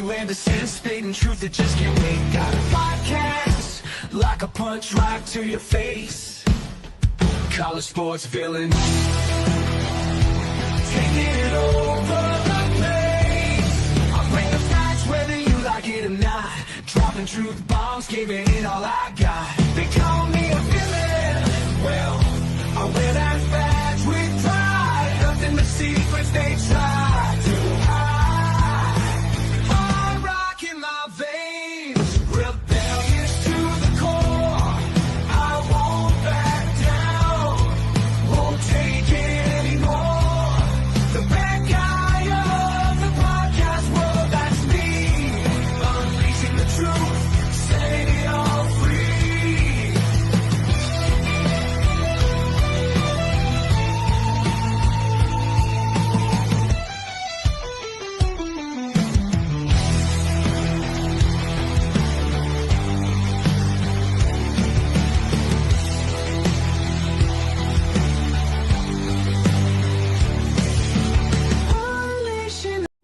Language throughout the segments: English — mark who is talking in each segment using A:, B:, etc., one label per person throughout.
A: you Anderson, spitting truth that just can't wait. Got a podcast, like a punch right to your face. College sports villain, taking it over the place. I bring the facts whether you like it or not. Dropping truth bombs, giving it all I got. They call me a villain. Well, I wear that badge with pride. Nothing but secrets they try to hide. I'm rocking my veins, rebellious to the core. I won't back down, won't take it anymore. The bad guy of the podcast world, that's me. Unleashing the truth, setting it all free.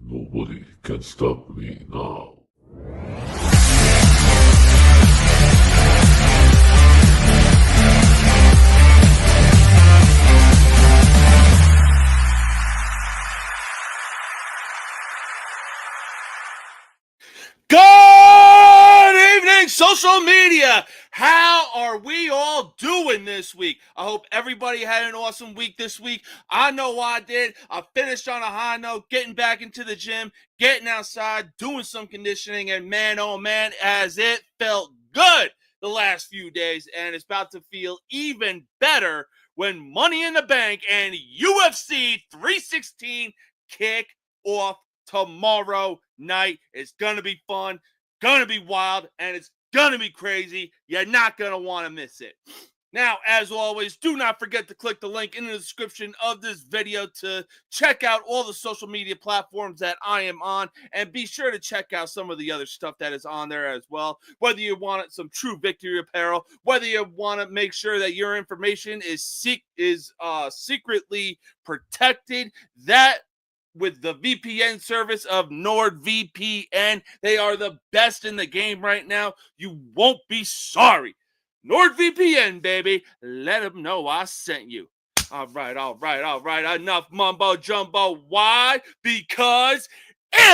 B: Nobody can stop me now.
C: Good evening, social media. How are we all doing this week? I hope everybody had an awesome week this week. I know I did. I finished on a high note, getting back into the gym, getting outside, doing some conditioning, and man, oh man, as it felt good the last few days, and it's about to feel even better when Money in the Bank and UFC 316 kick off tomorrow night. It's going to be fun, going to be wild, and it's going to be crazy. You're not going to want to miss it. Now, as always, do not forget to click the link in the description of this video to check out all the social media platforms that I am on, and be sure to check out some of the other stuff that is on there as well. Whether you want some true victory apparel, whether you want to make sure that your information is secretly protected, that with the VPN service of NordVPN. They are the best in the game right now. You won't be sorry. NordVPN, baby. Let them know I sent you. All right. Enough mumbo jumbo. Why? Because it's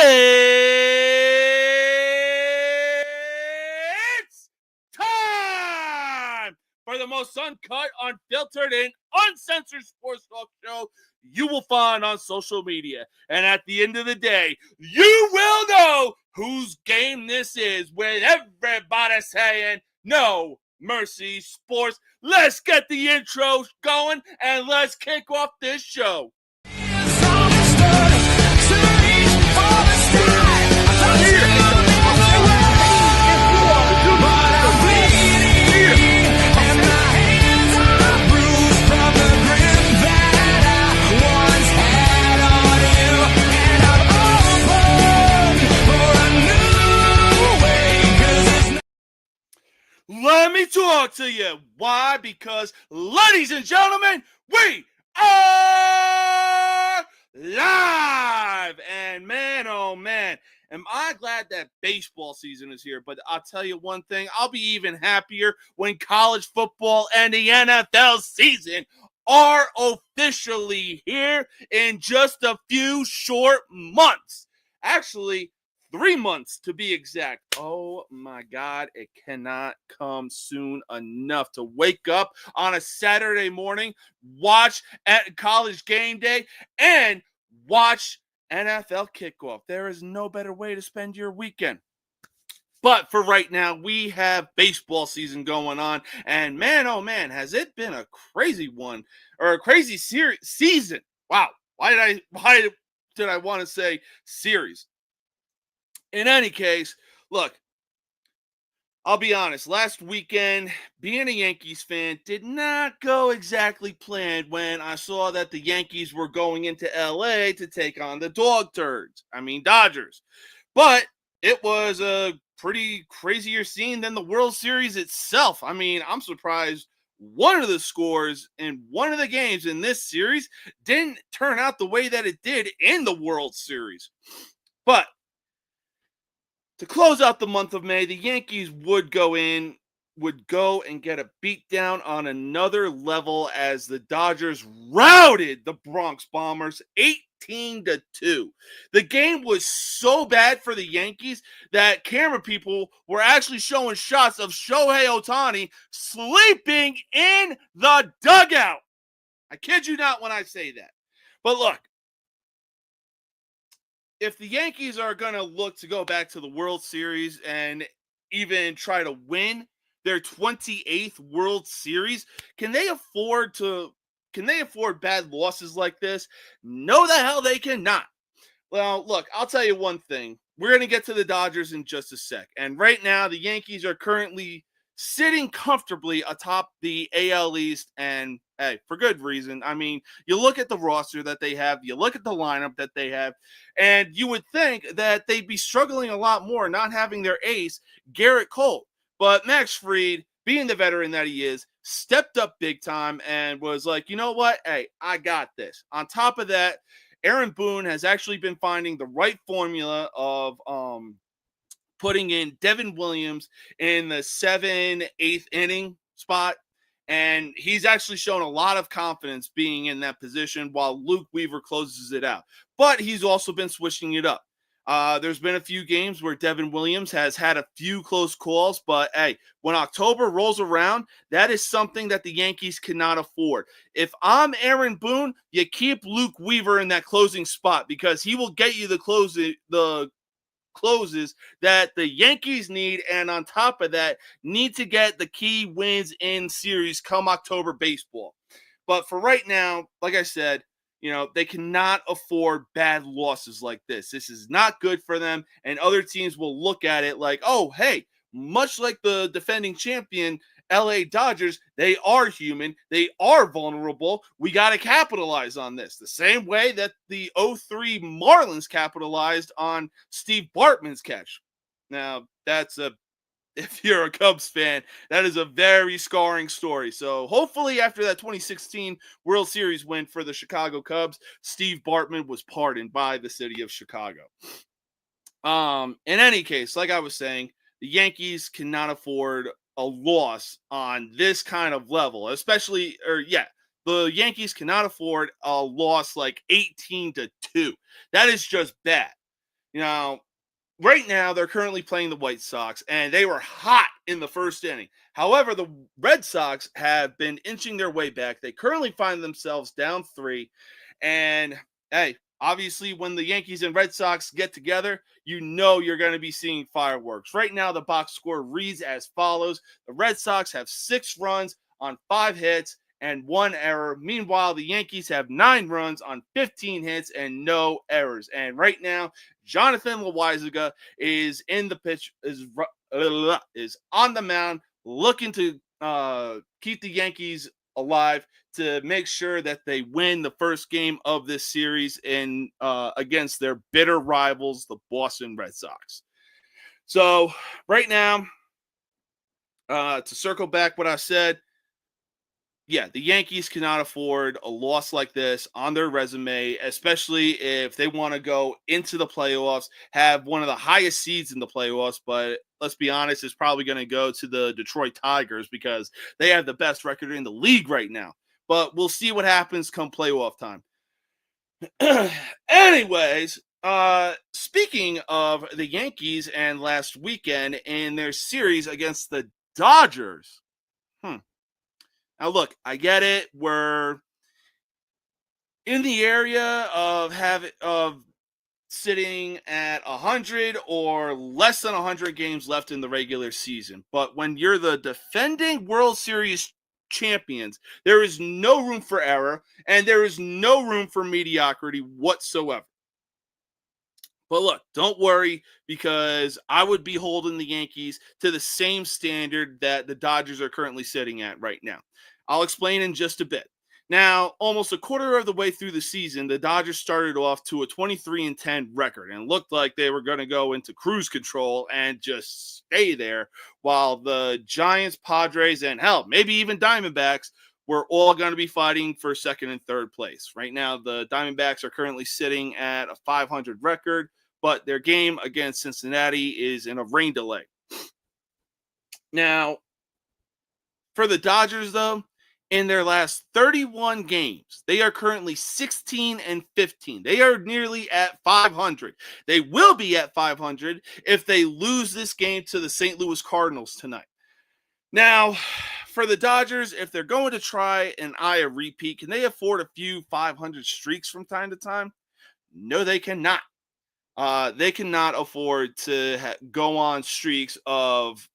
C: time for the most uncut, unfiltered, and uncensored sports talk show you will find on social media. And at the end of the day, you will know whose game this is with everybody saying no mercy sports. Let's get the intro going and let's kick off this show. Let me talk to you. Why? Because, ladies and gentlemen, we are live. And man, oh man, am I glad that baseball season is here. But I'll tell you one thing, I'll be even happier when college football and the NFL season are officially here in just a few short months. Actually, 3 months to be exact. Oh my God, it cannot come soon enough to wake up on a Saturday morning, watch at college game day, and watch NFL kickoff. There is no better way to spend your weekend. But for right now, we have baseball season going on, and man, oh man, has it been a crazy one, or a crazy season. Wow, why did I want to say series? In any case, look, I'll be honest. Last weekend, being a Yankees fan did not go exactly planned when I saw that the Yankees were going into LA to take on the Dodgers. But it was a pretty crazier scene than the World Series itself. I mean, I'm surprised one of the scores in one of the games in this series didn't turn out the way that it did in the World Series. But To close out the month of May, the Yankees would go and get a beatdown on another level as the Dodgers routed the Bronx Bombers 18-2. The game was so bad for the Yankees that camera people were actually showing shots of Shohei Ohtani sleeping in the dugout. I kid you not when I say that. But look, if the Yankees are going to look to go back to the World Series and even try to win their 28th World Series, can they afford bad losses like this? No, the hell they cannot. Well, look, I'll tell you one thing. We're going to get to the Dodgers in just a sec. And right now, the Yankees are currently sitting comfortably atop the AL East, and hey, for good reason. I mean, you look at the roster that they have, you look at the lineup that they have, and you would think that they'd be struggling a lot more not having their ace, Garrett Cole. But Max Fried, being the veteran that he is, stepped up big time and was like, you know what? Hey, I got this. On top of that, Aaron Boone has actually been finding the right formula of putting in Devin Williams in the 7th, 8th inning spot. And he's actually shown a lot of confidence being in that position while Luke Weaver closes it out. But he's also been switching it up. There's been a few games where Devin Williams has had a few close calls, but hey, when October rolls around, that is something that the Yankees cannot afford. If I'm Aaron Boone, you keep Luke Weaver in that closing spot because he will get you the closes that the Yankees need, and on top of that, need to get the key wins in series come October baseball. But for right now, like I said, they cannot afford bad losses like this. This is not good for them, and other teams will look at it like, oh, hey, much like the defending champion LA Dodgers, they are human. They are vulnerable. We got to capitalize on this. The same way that the 03 Marlins capitalized on Steve Bartman's catch. Now, if you're a Cubs fan, that is a very scarring story. So hopefully after that 2016 World Series win for the Chicago Cubs, Steve Bartman was pardoned by the city of Chicago. In any case, like I was saying, the Yankees cannot afford a loss on this kind of level, the Yankees cannot afford a loss like 18-2. That is just bad. Right now they're currently playing the White Sox, and they were hot in the first inning. However, the Red Sox have been inching their way back. They currently find themselves down 3, and hey, obviously, when the Yankees and Red Sox get together, you're going to be seeing fireworks. Right now, the box score reads as follows. The Red Sox have 6 runs on 5 hits and 1 error. Meanwhile, the Yankees have 9 runs on 15 hits and no errors. And right now, Jonathan Loaisiga is in the pitch, is on the mound, looking to keep the Yankees alive to make sure that they win the first game of this series against their bitter rivals, the Boston Red Sox. So right now, to circle back what I said, the Yankees cannot afford a loss like this on their resume, especially if they want to go into the playoffs, have one of the highest seeds in the playoffs. But let's be honest, it's probably going to go to the Detroit Tigers because they have the best record in the league right now. But we'll see what happens come playoff time. Anyways, speaking of the Yankees and last weekend in their series against the Dodgers. Now, look, I get it. We're in the area of sitting at 100 or less than 100 games left in the regular season. But when you're the defending World Series champions, there is no room for error, and there is no room for mediocrity whatsoever. But look, don't worry, because I would be holding the Yankees to the same standard that the Dodgers are currently sitting at right now. I'll explain in just a bit. Now, almost a quarter of the way through the season, the Dodgers started off to a 23-10 record and looked like they were going to go into cruise control and just stay there, while the Giants, Padres, and hell, maybe even Diamondbacks were all going to be fighting for second and third place. Right now, the Diamondbacks are currently sitting at a 500 record, but their game against Cincinnati is in a rain delay. Now, for the Dodgers, though, in their last 31 games, they are currently 16-15. They are nearly at 500. They will be at 500 if they lose this game to the St. Louis Cardinals tonight. Now, for the Dodgers, if they're going to try and eye a repeat, can they afford a few 500 streaks from time to time? No, they cannot. They cannot afford to go on streaks of,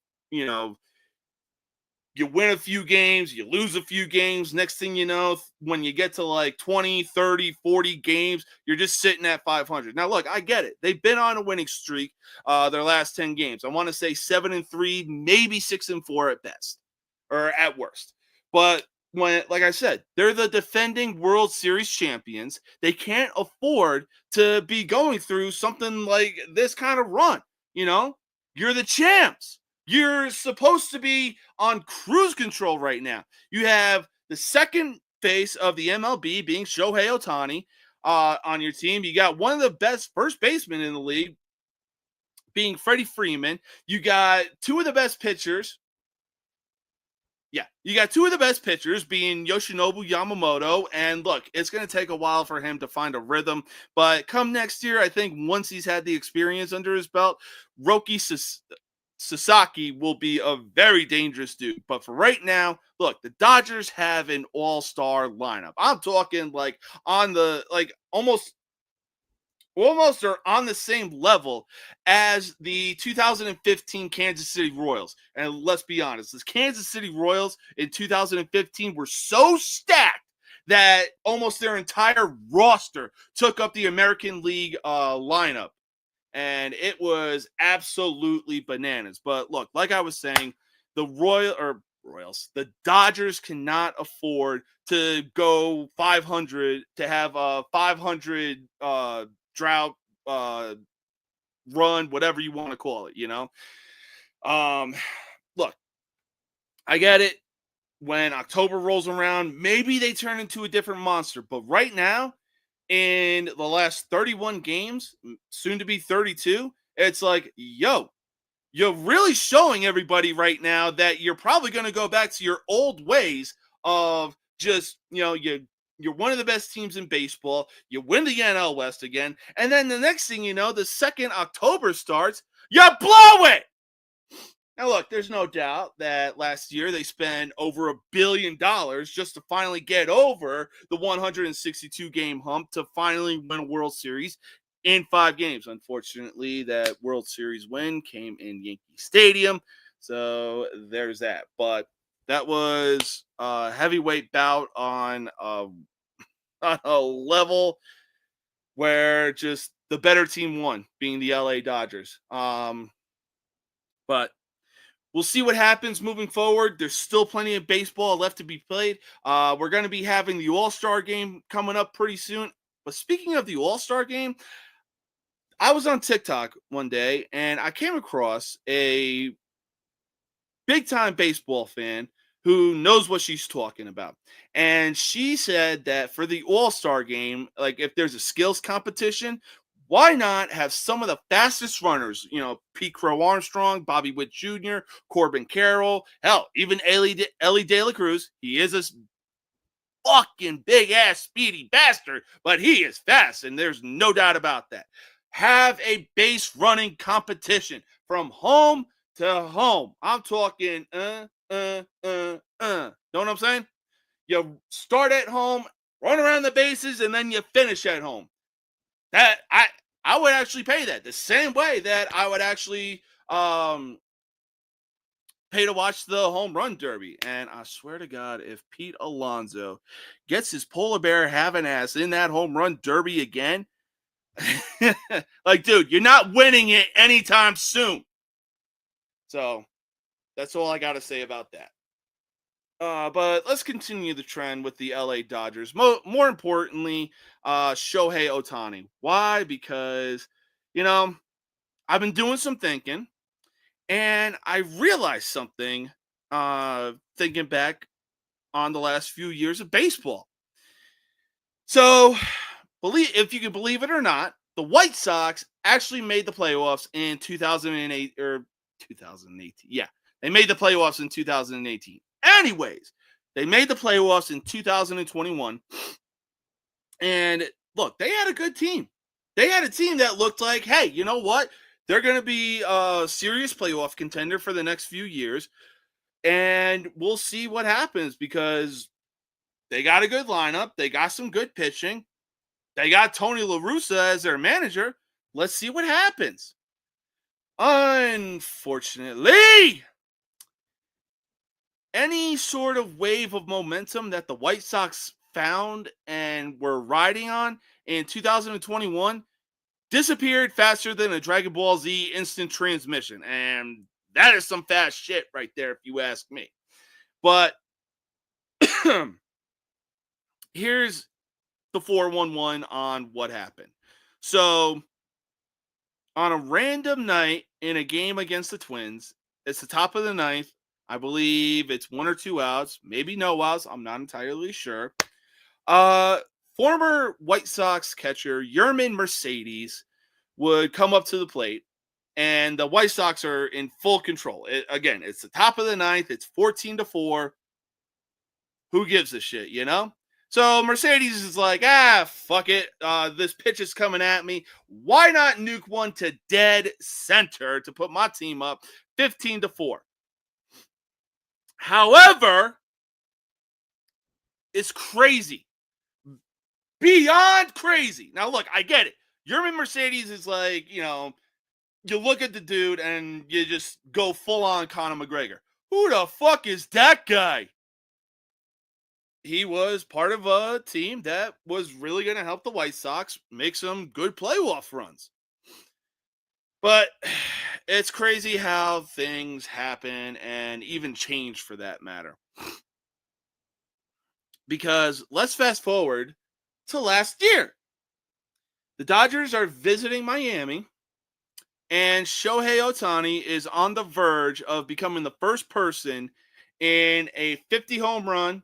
C: you win a few games, you lose a few games. Next thing you know, when you get to like 20, 30, 40 games, you're just sitting at 500. Now, look, I get it. They've been on a winning streak their last 10 games. I want to say 7-3, maybe 6-4 at best or at worst. But like I said, they're the defending World Series champions. They can't afford to be going through something like this kind of run. You're the champs. You're supposed to be on cruise control right now. You have the second face of the MLB being Shohei Ohtani on your team. You got one of the best first basemen in the league being Freddie Freeman. You got two of the best pitchers. Yeah, you got two of the best pitchers being Yoshinobu Yamamoto. And look, it's going to take a while for him to find a rhythm. But come next year, I think once he's had the experience under his belt, Roki Sasaki will be a very dangerous dude. But for right now, look, the Dodgers have an all-star lineup. I'm talking like almost are on the same level as the 2015 Kansas City Royals. And let's be honest, the Kansas City Royals in 2015 were so stacked that almost their entire roster took up the American League lineup. And it was absolutely bananas. But look, like I was saying, the Dodgers cannot afford to go 500, to have a 500 drought run, whatever you want to call it, Look, I get it. When October rolls around, maybe they turn into a different monster. But right now, in the last 31 games, soon to be 32, it's like, you're really showing everybody right now that you're probably going to go back to your old ways of just, you're one of the best teams in baseball. You win the NL West again. And then the next thing you know, the second October starts, you blow it. Now, look, there's no doubt that last year they spent over $1 billion just to finally get over the 162-game hump to finally win a World Series in 5 games. Unfortunately, that World Series win came in Yankee Stadium, so there's that. But that was a heavyweight bout on a level where just the better team won, being the LA Dodgers. But we'll see what happens moving forward. There's still plenty of baseball left to be played. We're going to be having the All-Star game coming up pretty soon. But speaking of the All-Star game, I was on TikTok one day, and I came across a big-time baseball fan who knows what she's talking about. And she said that for the All-Star game, like if there's a skills competition, why not have some of the fastest runners, Pete Crow Armstrong, Bobby Witt Jr., Corbin Carroll, hell, even Ellie De La Cruz. He is a fucking big-ass speedy bastard, but he is fast, and there's no doubt about that. Have a base running competition from home to home. I'm talking, know what I'm saying? You start at home, run around the bases, and then you finish at home. That I would actually pay that the same way that I would actually pay to watch the home run derby. And I swear to God, if Pete Alonso gets his polar bear having ass in that home run derby again, like, dude, you're not winning it anytime soon. So that's all I got to say about that. But let's continue the trend with the LA Dodgers. More importantly, Shohei Ohtani. Why? Because, I've been doing some thinking, and I realized something thinking back on the last few years of baseball. So, if you can believe it or not, the White Sox actually made the playoffs in 2008 or 2018. Yeah, they made the playoffs in 2018. Anyways, they made the playoffs in 2021. And look, they had a good team. They had a team that looked like, hey, you know what? They're going to be a serious playoff contender for the next few years. And we'll see what happens because they got a good lineup. They got some good pitching. They got Tony La Russa as their manager. Let's see what happens. Unfortunately, any sort of wave of momentum that the White Sox found and were riding on in 2021 disappeared faster than a Dragon Ball Z instant transmission. And that is some fast shit right there, if you ask me. But here's the 411 on what happened. So, on a random night in a game against the Twins, it's the top of the ninth. I believe it's 1 or 2 outs, maybe no outs. I'm not entirely sure. Former White Sox catcher Yermin Mercedes would come up to the plate, and the White Sox are in full control. Again, it's the top of the ninth. It's 14-4. Who gives a shit, you know? So Mercedes is like, fuck it. This pitch is coming at me. Why not nuke one to dead center to put my team up 15-4? However, it's crazy. Beyond crazy. Now, look, I get it. Yermin Mercedes is like, you look at the dude and you just go full on Conor McGregor. Who the fuck is that guy? He was part of a team that was really going to help the White Sox make some good playoff runs. But it's crazy how things happen and even change for that matter. Because let's fast forward to last year. The Dodgers are visiting Miami, and Shohei Ohtani is on the verge of becoming the first person in a 50 home run,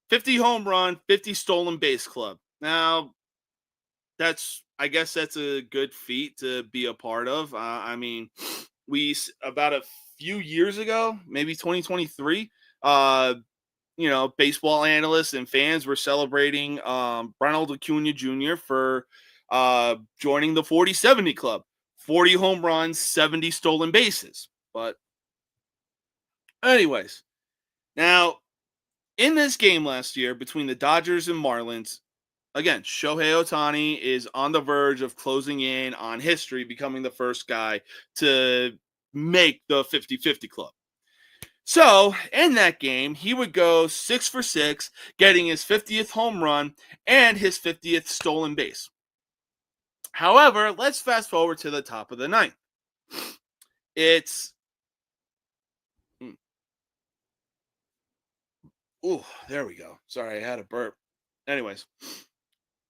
C: 50 stolen base club. Now, I guess that's a good feat to be a part of. About a few years ago, maybe 2023, baseball analysts and fans were celebrating Ronald Acuna Jr. for joining the 40-70 club. 40 home runs, 70 stolen bases. But anyways, now, in this game last year between the Dodgers and Marlins, again, Shohei Ohtani is on the verge of closing in on history, becoming the first guy to make the 50-50 club. So, in that game, he would go 6 for 6, getting his 50th home run and his 50th stolen base. However, let's fast forward to the top of the ninth. There we go. Sorry, I had a burp. Anyways,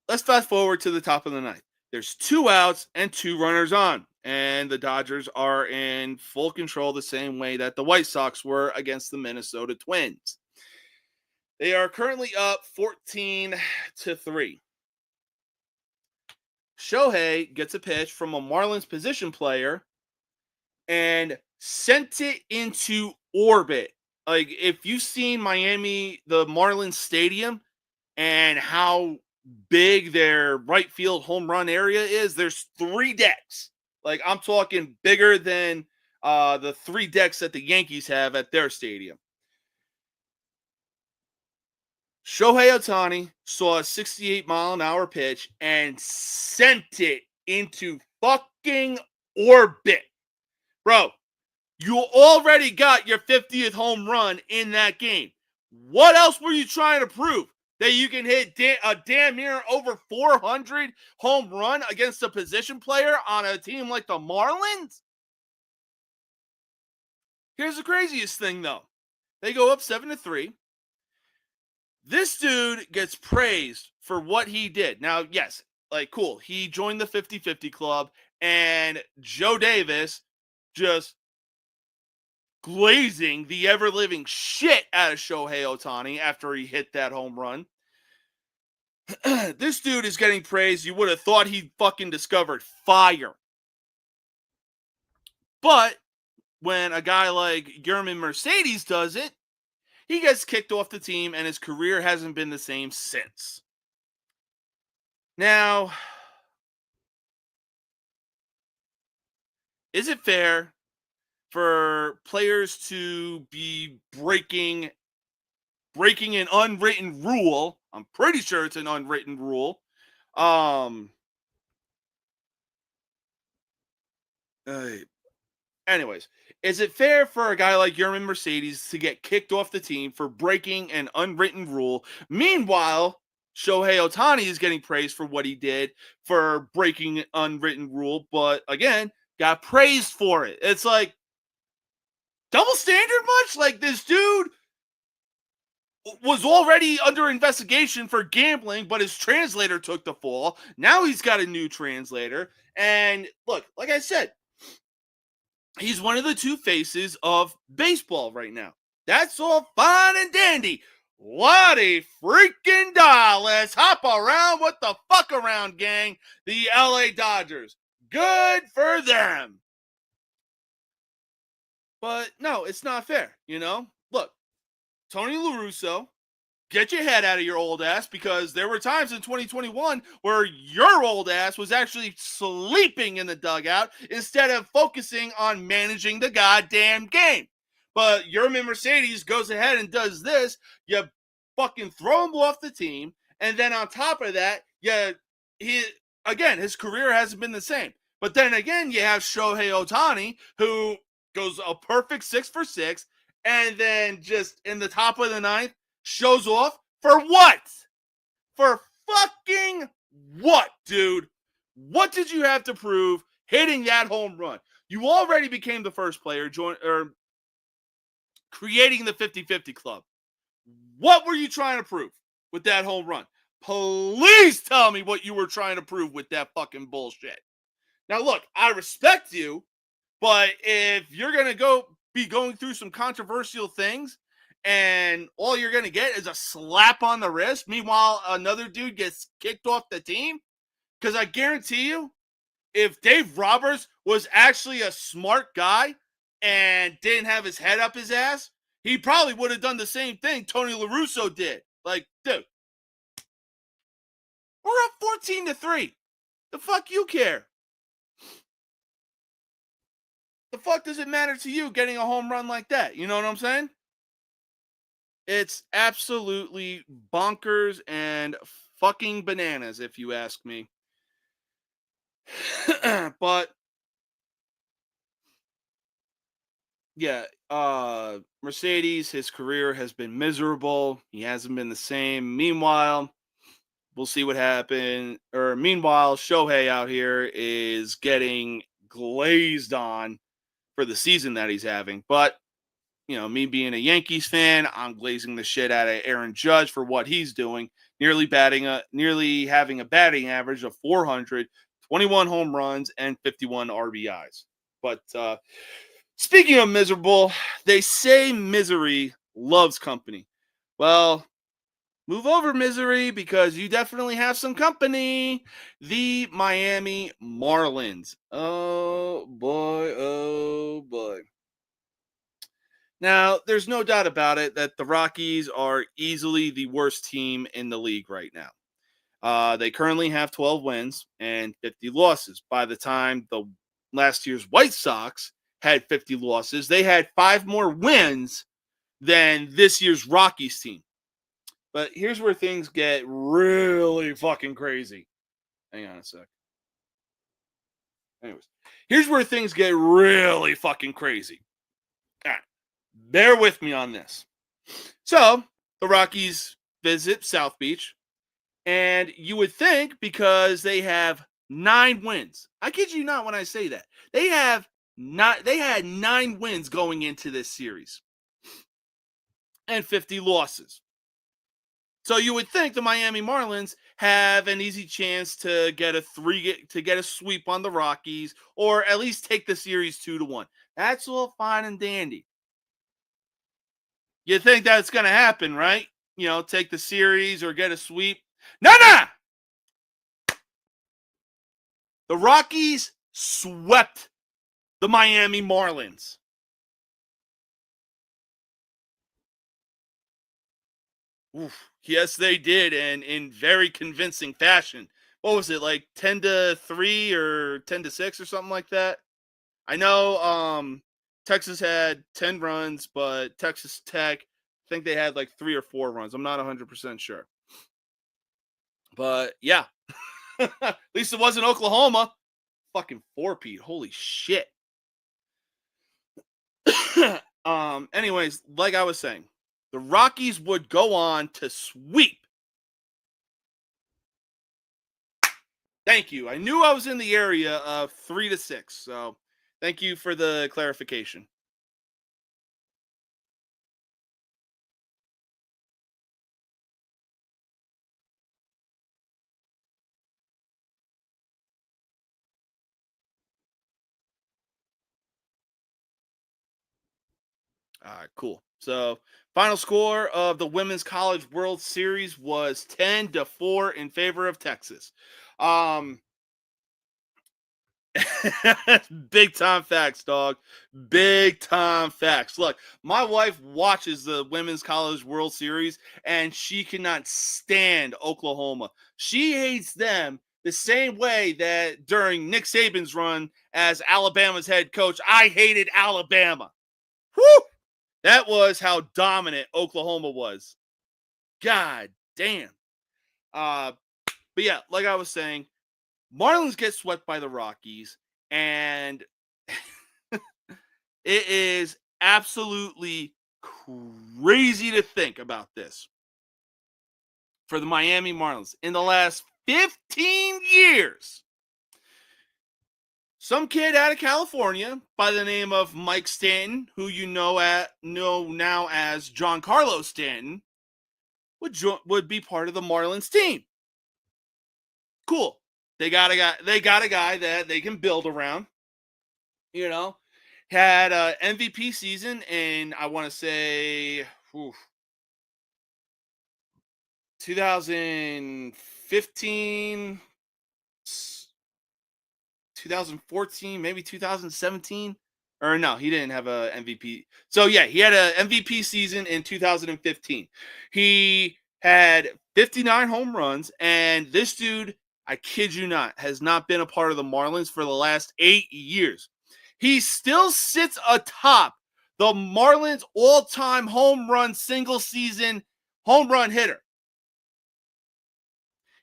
C: let's fast forward to the top of the ninth. There's 2 outs and 2 runners on, and the Dodgers are in full control the same way that the White Sox were against the Minnesota Twins. They are currently up 14-3. Shohei gets a pitch from a Marlins position player and sent it into orbit. Like, if you've seen Miami, the Marlins Stadium, and how big their right field home run area is, there's 3 decks. Like, I'm talking bigger than the 3 decks that the Yankees have at their stadium. Shohei Ohtani saw a 68-mile-an-hour pitch and sent it into fucking orbit. Bro, you already got your 50th home run in that game. What else were you trying to prove? That you can hit a damn near over 400 home run against a position player on a team like the Marlins? Here's the craziest thing, though. They go up 7-3. This dude gets praised for what he did. Now, yes, cool. He joined the 50-50 club, and Joe Davis just glazing the ever-living shit out of Shohei Ohtani after he hit that home run. This dude is getting praised. You would have thought he fucking discovered fire. But when a guy like Yermin Mercedes does it, he gets kicked off the team and his career hasn't been the same since. Now, is it fair for players to be breaking an unwritten rule? I'm pretty sure it's an unwritten rule. Anyways, is it fair for a guy like Yermin Mercedes to get kicked off the team for breaking an unwritten rule? Meanwhile, Shohei Ohtani is getting praised for what he did for breaking an unwritten rule, but again, got praised for it. It's like double standard much? Like this dude was already under investigation for gambling, but his translator took the fall. Now he's got a new translator. And look, like I said, he's one of the two faces of baseball right now. That's all fine and dandy. What a freaking doll. Let's hop around with the fuck around gang. The LA Dodgers. Good for them. But no, it's not fair, you know? Look, Tony La Russa, get your head out of your old ass, because there were times in 2021 where your old ass was actually sleeping in the dugout instead of focusing on managing the goddamn game. But Yermin Mercedes goes ahead and does this. You fucking throw him off the team, and then on top of that, his career hasn't been the same. But then again, you have Shohei Ohtani, who goes a perfect 6 for 6, and then just in the top of the ninth, shows off for what? For fucking what, dude? What did you have to prove hitting that home run? You already became the first player creating the 50-50 club. What were you trying to prove with that home run? Please tell me what you were trying to prove with that fucking bullshit. Now, look, I respect you, but if you're going to be going through some controversial things and all you're going to get is a slap on the wrist, meanwhile, another dude gets kicked off the team, because I guarantee you, if Dave Roberts was actually a smart guy and didn't have his head up his ass, he probably would have done the same thing Tony La Russa did. Like, dude, we're up 14-3. The fuck you care? The fuck does it matter to you getting a home run like that? You know what I'm saying? It's absolutely bonkers and fucking bananas, if you ask me. But yeah, Mercedes, his career has been miserable. He hasn't been the same. Meanwhile, we'll see what happens. Meanwhile, Shohei out here is getting glazed on for the season that he's having. But, you know, me being a Yankees fan, I'm glazing the shit out of Aaron Judge for what he's doing, nearly having a batting average of 400, 21 home runs, and 51 RBIs. But speaking of miserable, they say misery loves company. Well, move over, misery, because you definitely have some company. The Miami Marlins. Oh, boy. Oh, boy. Now, there's no doubt about it that the Rockies are easily the worst team in the league right now. They currently have 12 wins and 50 losses. By the time the last year's White Sox had 50 losses, they had 5 more wins than this year's Rockies team. But here's where things get really fucking crazy. Hang on a sec. Anyways, here's where things get really fucking crazy. All right. Bear with me on this. So, the Rockies visit South Beach, and you would think, because they have 9 wins. I kid you not when I say that. They had 9 wins going into this series and 50 losses. So you would think the Miami Marlins have an easy chance to get a sweep on the Rockies, or at least take the series 2-1. That's all fine and dandy. You think that's going to happen, right? You know, take the series or get a sweep. Nah. The Rockies swept the Miami Marlins. Oof. Yes, they did, and in very convincing fashion. What was it, like 10-3 or 10-6 or something like that? I know Texas had 10 runs, but Texas Tech, I think they had like 3 or 4 runs. I'm not 100% sure. But yeah, at least it wasn't Oklahoma. Fucking 4-peat. Holy shit. Anyways, like I was saying, the Rockies would go on to sweep. Thank you. I knew I was in the area of 3-6, so thank you for the clarification. All right, cool. So, final score of the Women's College World Series was 10-4 in favor of Texas. Big time facts, dog. Big time facts. Look, my wife watches the Women's College World Series and she cannot stand Oklahoma. She hates them the same way that during Nick Saban's run as Alabama's head coach, I hated Alabama. Whew! That was how dominant Oklahoma was. God damn. But yeah, like I was saying, Marlins get swept by the Rockies, and it is absolutely crazy to think about this. For the Miami Marlins, in the last 15 years, some kid out of California by the name of Mike Stanton, who you know now as Giancarlo Stanton, would be part of the Marlins team. Cool. They got a guy that they can build around. You know, had an MVP season in, I want to say, 2015. 2014, maybe 2017, or no, he didn't have a MVP. So yeah, he had an MVP season in 2015. He had 59 home runs, and this dude, I kid you not, has not been a part of the Marlins for the last 8 years. He still sits atop the Marlins all-time home run single season home run hitter.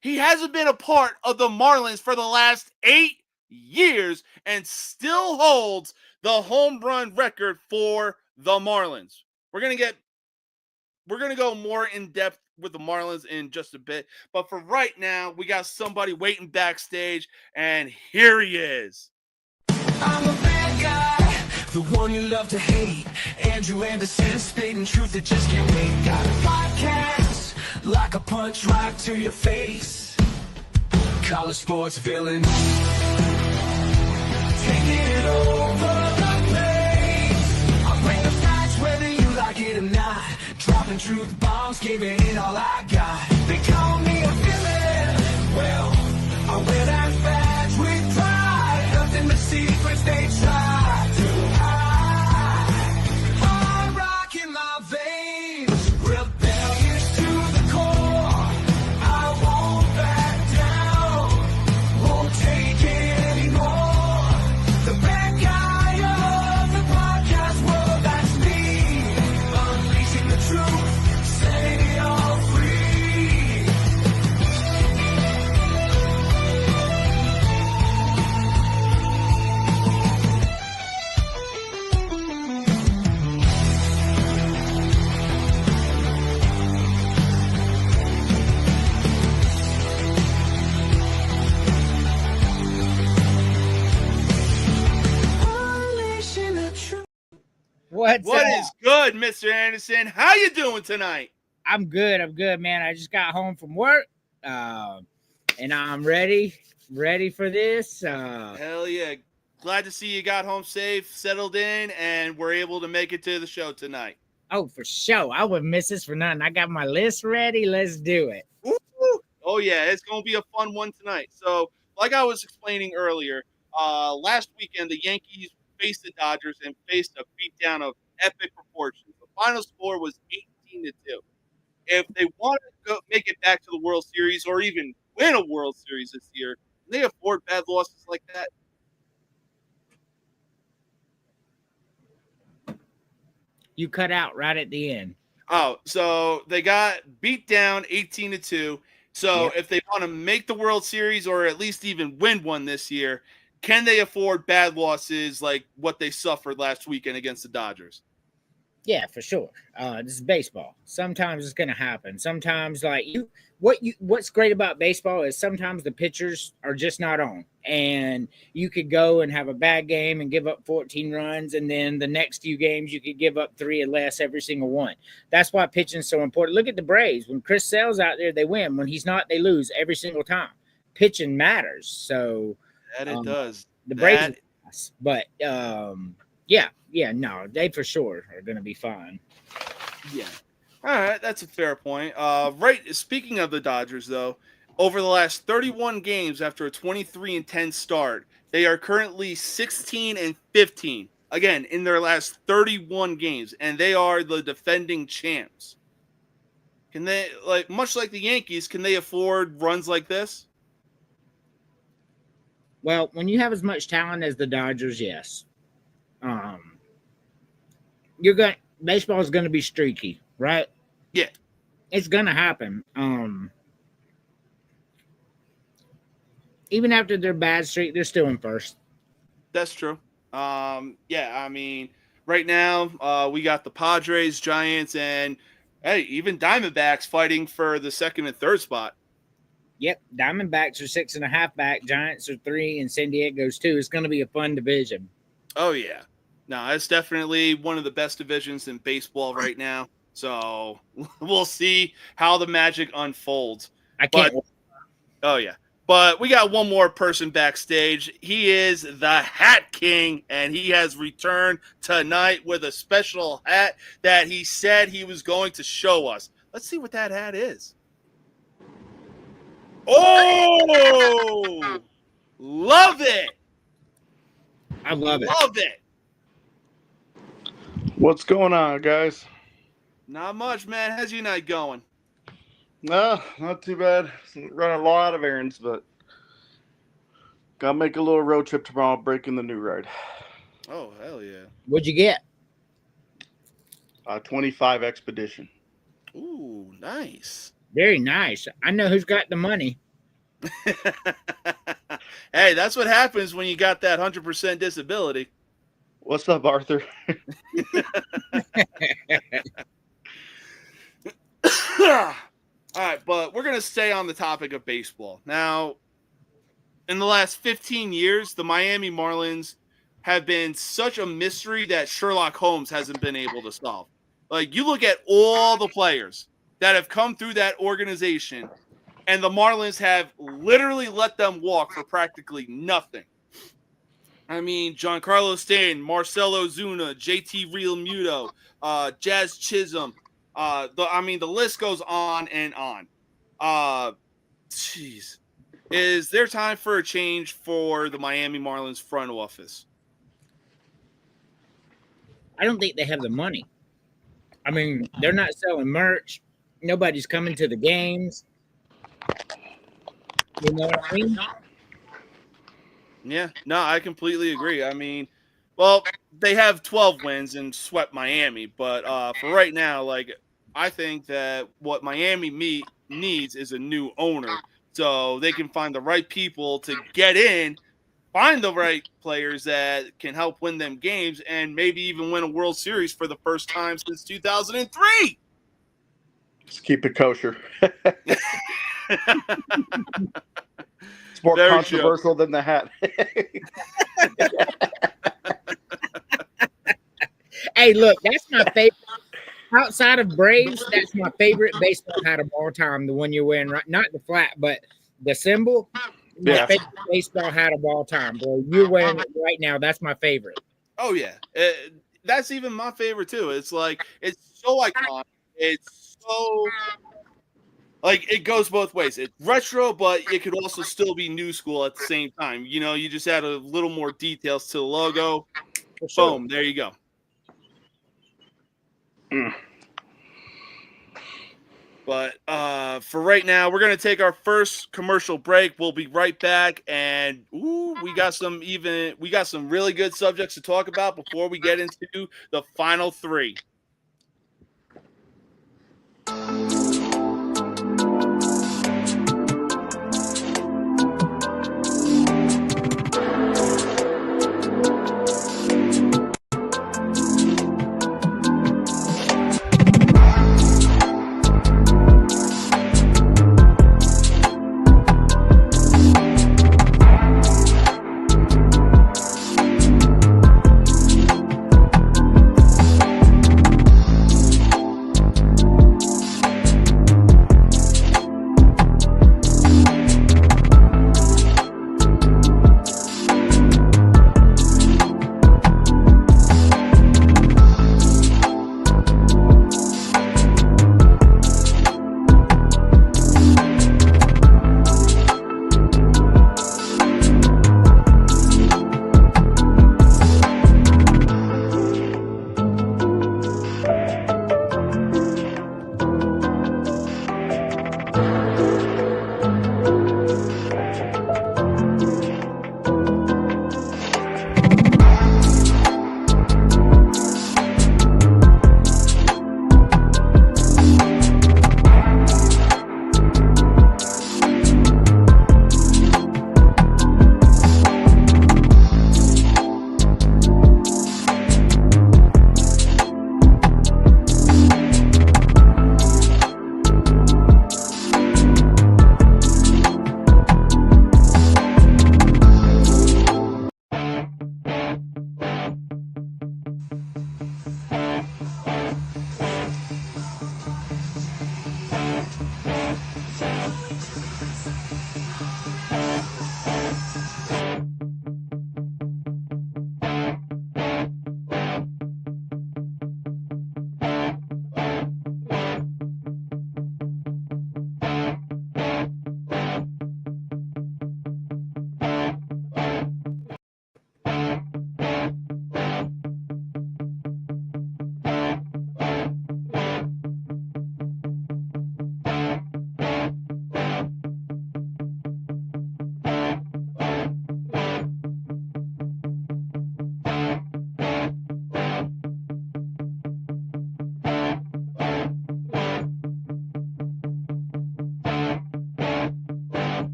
C: He hasn't been a part of the Marlins for the last 8 years and still holds the home run record for the Marlins. We're going to go more in depth with the Marlins in just a bit, but for right now, we got somebody waiting backstage, and here he is.
A: I'm a bad guy, the one you love to hate. Andrew Anderson, spitting truth that just can't wait. Got a podcast like a punch right to your face. College sports villain. Taking it over the place. I bring the facts whether you like it or not. Dropping truth bombs, giving it all I got. They call me a villain. Well, I wear that badge with pride. Nothing but secrets they try to hide. I'm rocking my veins, rebellious to the core. I won't back down, won't take it anymore. The bad guy of the podcast world, that's me. Unleashing the truth, setting it all free. Unleashing the truth.
C: What is good, Mr. Anderson? How you doing tonight?
D: I'm good, man. I just got home from work, and I'm ready for this.
C: Hell yeah. Glad to see you got home safe, settled in, and we're able to make it to the show tonight.
D: Oh, for sure. I wouldn't miss this for nothing. I got my list ready. Let's do it.
C: Woo! Oh, yeah, it's going to be a fun one tonight. So, like I was explaining earlier, last weekend the Yankees faced the Dodgers and faced a beatdown of epic proportions. The final score was 18-2. If they want to make it back to the World Series or even win a World Series this year, can they afford bad losses like that?
D: You cut out right at the end.
C: Oh, so they got beat down 18-2. So
D: Yep.
C: if they want to make the World Series or at least even win one this year, can they afford bad losses like what they suffered last weekend against the Dodgers?
D: Yeah, for sure. This is baseball. Sometimes it's going to happen. Sometimes, like what's great about baseball is sometimes the pitchers are just not on, and you could go and have a bad game and give up 14 runs, and then the next few games you could give up 3 or less every single one. That's why pitching is so important. Look at the Braves. When Chris Sale's out there, they win. When he's not, they lose every single time. Pitching matters. So
C: That it does.
D: the Braves, but yeah, no, they for sure are going to be fine.
C: Yeah. All right, that's a fair point. Right. Speaking of the Dodgers, though, over the last 31 games after a 23-10 start, they are currently 16-15. Again, in their last 31 games, and they are the defending champs. Can they, like much like the Yankees, can they afford runs like this?
D: Well, when you have as much talent as the Dodgers, yes. Baseball is gonna be streaky, right?
C: Yeah.
D: It's gonna happen. Even after their bad streak, they're still in first.
C: That's true. Yeah, I mean, right now, we got the Padres, Giants, and hey, even Diamondbacks fighting for the second and third spot.
D: Yep, Diamondbacks are 6.5 back, Giants are 3, and San Diego's 2. It's gonna be a fun division.
C: Oh yeah. No, it's definitely one of the best divisions in baseball right now. So we'll see how the magic unfolds.
D: I can't.
C: Oh, yeah. But we got one more person backstage. He is the Hat King, and he has returned tonight with a special hat that he said he was going to show us. Let's see what that hat is. Oh! Love it!
D: I love it.
C: Love it!
E: What's going on, guys?
C: Not much, man. How's your night going?
E: No, not too bad. Running a lot of errands, but gotta make a little road trip tomorrow, breaking the new ride.
C: Oh, hell yeah.
D: What'd you get?
E: 25 Expedition.
C: Ooh, nice.
D: Very nice. I know who's got the money.
C: Hey, that's what happens when you got that 100% disability.
E: What's up, Arthur?
C: All right, but we're going to stay on the topic of baseball. Now, in the last 15 years, the Miami Marlins have been such a mystery that Sherlock Holmes hasn't been able to solve. Like, you look at all the players that have come through that organization, and the Marlins have literally let them walk for practically nothing. I mean, Giancarlo Stanton, Marcelo Zuna, JT Realmuto, Jazz Chisholm. The list goes on and on. Jeez. Is there time for a change for the Miami Marlins front office?
D: I don't think they have the money. I mean, they're not selling merch. Nobody's coming to the games. You know what I mean?
C: Yeah, no, I completely agree. I mean, well, they have 12 wins and swept Miami, but for right now, like, I think that what Miami needs is a new owner so they can find the right people to get in, find the right players that can help win them games, and maybe even win a World Series for the first time since 2003.
E: Just keep it kosher. It's more
C: Very
E: controversial than the hat.
D: Hey, look, that's my favorite. Outside of Braves, that's my favorite baseball hat of all time. The one you're wearing, right? Not the flat, but the symbol. My
E: Yeah.
D: favorite baseball hat of all time, bro. You're wearing it right now. That's my favorite.
C: Oh, yeah. That's even my favorite, too. It's like, it's so iconic. It's so Like, it goes both ways. It's retro, but it could also still be new school at the same time. You know, you just add a little more details to the logo.
D: For sure.
C: Boom, there you go. But for right now, we're gonna take our first commercial break. We'll be right back, and we got some really good subjects to talk about before we get into the final three.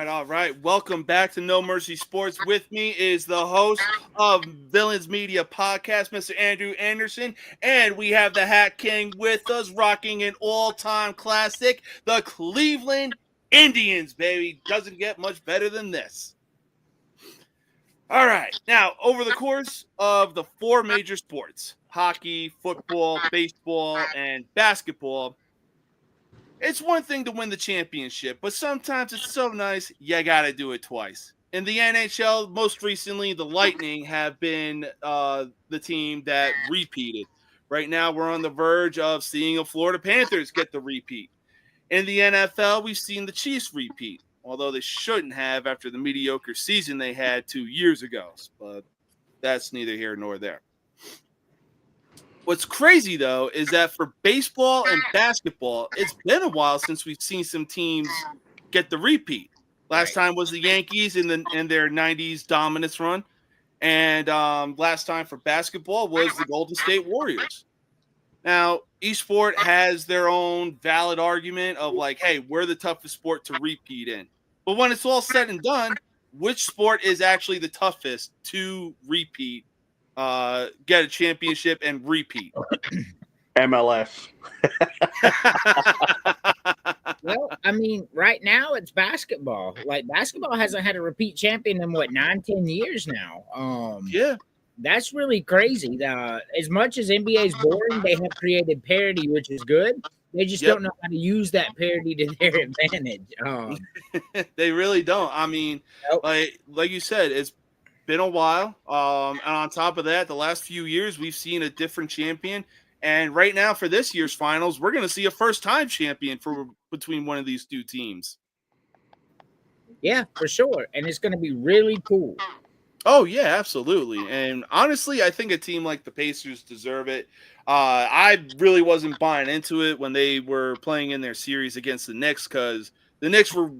C: All right. Welcome back to No Mercy Sports. With me is the host of Villains Media Podcast, Mr. Andrew Anderson. And we have the Hat King with us, rocking an all-time classic, the Cleveland Indians, baby. Doesn't get much better than this. All right. Now, over the course of the four major sports, hockey, football, baseball, and basketball, it's one thing to win the championship, but sometimes it's so nice, you got to do it twice. In the NHL, most recently, the Lightning have been the team that repeated. Right now, we're on the verge of seeing the Florida Panthers get the repeat. In the NFL, we've seen the Chiefs repeat, although they shouldn't have after the mediocre season they had 2 years ago. But that's neither here nor there. What's crazy, though, is that for baseball and basketball, it's been a while since we've seen some teams get the repeat. Last time was the Yankees in their 90s dominance run. And last time for basketball was the Golden State Warriors. Now, each sport has their own valid argument of like, hey, we're the toughest sport to repeat in. But when it's all said and done, which sport is actually the toughest to repeat get a championship and repeat?
E: MLS.
D: Well, I mean, right now it's basketball. Like basketball hasn't had a repeat champion in what 9-10 years now.
C: Yeah.
D: That's really crazy. As much as NBA is boring, they have created parity, which is good. They just don't know how to use that parity to their advantage.
C: They really don't. I mean,
D: Nope.
C: like you said, it's been a while. And on top of that, the last few years we've seen a different champion. And right now for this year's finals, we're going to see a first-time champion between one of these two teams.
D: Yeah, for sure. And it's going to be really cool.
C: Oh, yeah, absolutely. And honestly, I think a team like the Pacers deserve it. I really wasn't buying into it when they were playing in their series against the Knicks because the Knicks were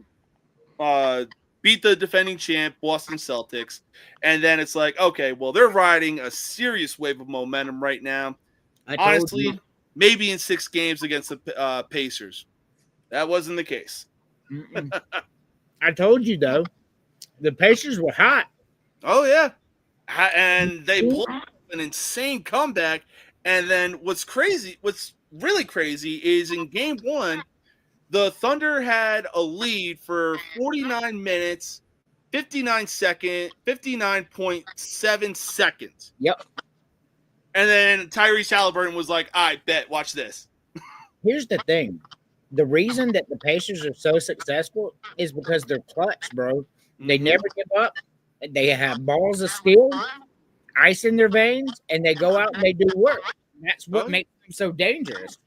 C: beat the defending champ, Boston Celtics. And then it's like, okay, well, they're riding a serious wave of momentum right now. Honestly, maybe in 6 games against the Pacers. That wasn't the case.
D: I told you, though, the Pacers were hot.
C: Oh, yeah. And they pulled an insane comeback. And then what's really crazy is in game 1, the Thunder had a lead for 49 minutes, 59.7 seconds.
D: Yep.
C: And then Tyrese Halliburton was like, I bet, watch this.
D: Here's the thing. The reason that the Pacers are so successful is because they're clutch, bro. They never give up. They have balls of steel, ice in their veins, and they go out and they do work. That's what makes them so dangerous.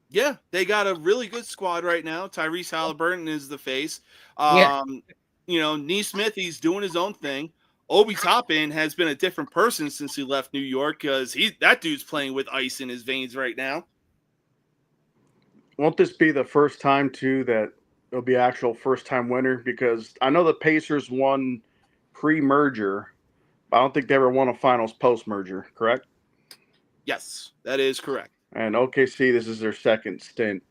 C: Yeah, they got a really good squad right now. Tyrese Halliburton is the face. Neesmith, he's doing his own thing. Obi Toppin has been a different person since he left New York because that dude's playing with ice in his veins right now.
E: Won't this be the first time, too, that it'll be actual first-time winner? Because I know the Pacers won pre-merger, but I don't think they ever won a finals post-merger, correct?
C: Yes, that is correct.
E: And OKC, this is their second stint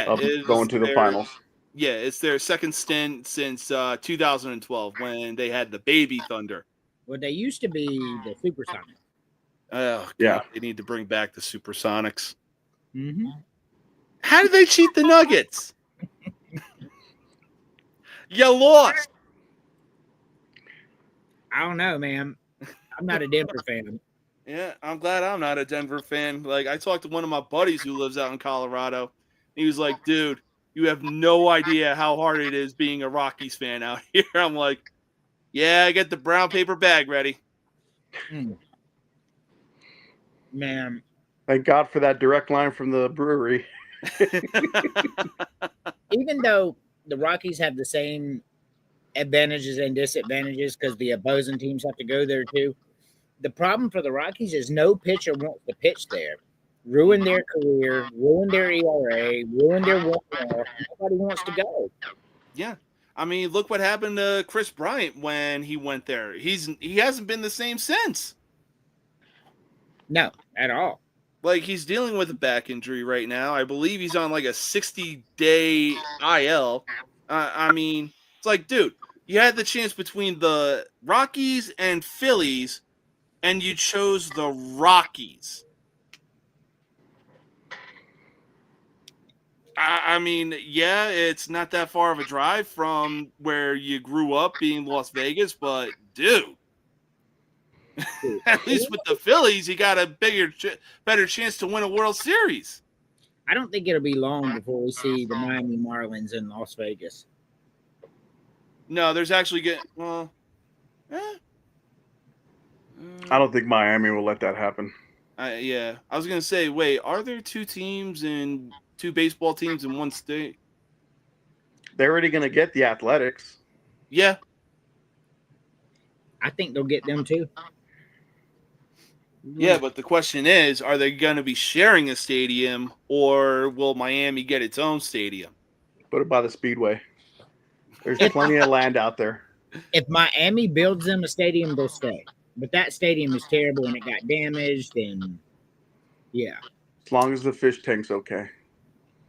E: of going to the finals.
C: Yeah, it's their second stint since 2012 when they had the baby Thunder.
D: Well, they used to be the Supersonics.
C: Oh, God,
E: yeah.
C: They need to bring back the Supersonics.
D: Mm-hmm.
C: How did they cheat the Nuggets? You lost.
D: I don't know, man. I'm not a Denver fan.
C: Yeah, I'm glad I'm not a Denver fan. Like, I talked to one of my buddies who lives out in Colorado. He was like, dude, you have no idea how hard it is being a Rockies fan out here. I'm like, yeah, I get the brown paper bag ready.
D: Man.
E: Thank God for that direct line from the brewery.
D: Even though the Rockies have the same advantages and disadvantages because the opposing teams have to go there too, the problem for the Rockies is no pitcher wants to pitch there. Ruin their career, ruin their ERA, ruin their WAR. Nobody wants to go.
C: Yeah. I mean, look what happened to Chris Bryant when he went there. He hasn't been the same since.
D: No, at all.
C: Like, he's dealing with a back injury right now. I believe he's on like a 60-day IL. I mean, it's like, dude, you had the chance between the Rockies and Phillies, and you chose the Rockies. I mean, yeah, it's not that far of a drive from where you grew up being Las Vegas, but dude, at least with the Phillies, you got a better chance to win a World Series.
D: I don't think it'll be long before we see the Miami Marlins in Las Vegas.
C: No, there's actually
E: I don't think Miami will let that happen.
C: Yeah, I was gonna say, wait, are there two baseball teams in one state?
E: They're already going to get the Athletics.
C: Yeah.
D: I think they'll get them too.
C: Yeah, but the question is, are they going to be sharing a stadium or will Miami get its own stadium?
E: Put it by the Speedway. There's plenty of land out there.
D: If Miami builds them a stadium, they'll stay. But that stadium is terrible and it got damaged and yeah.
E: As long as the fish tank's okay.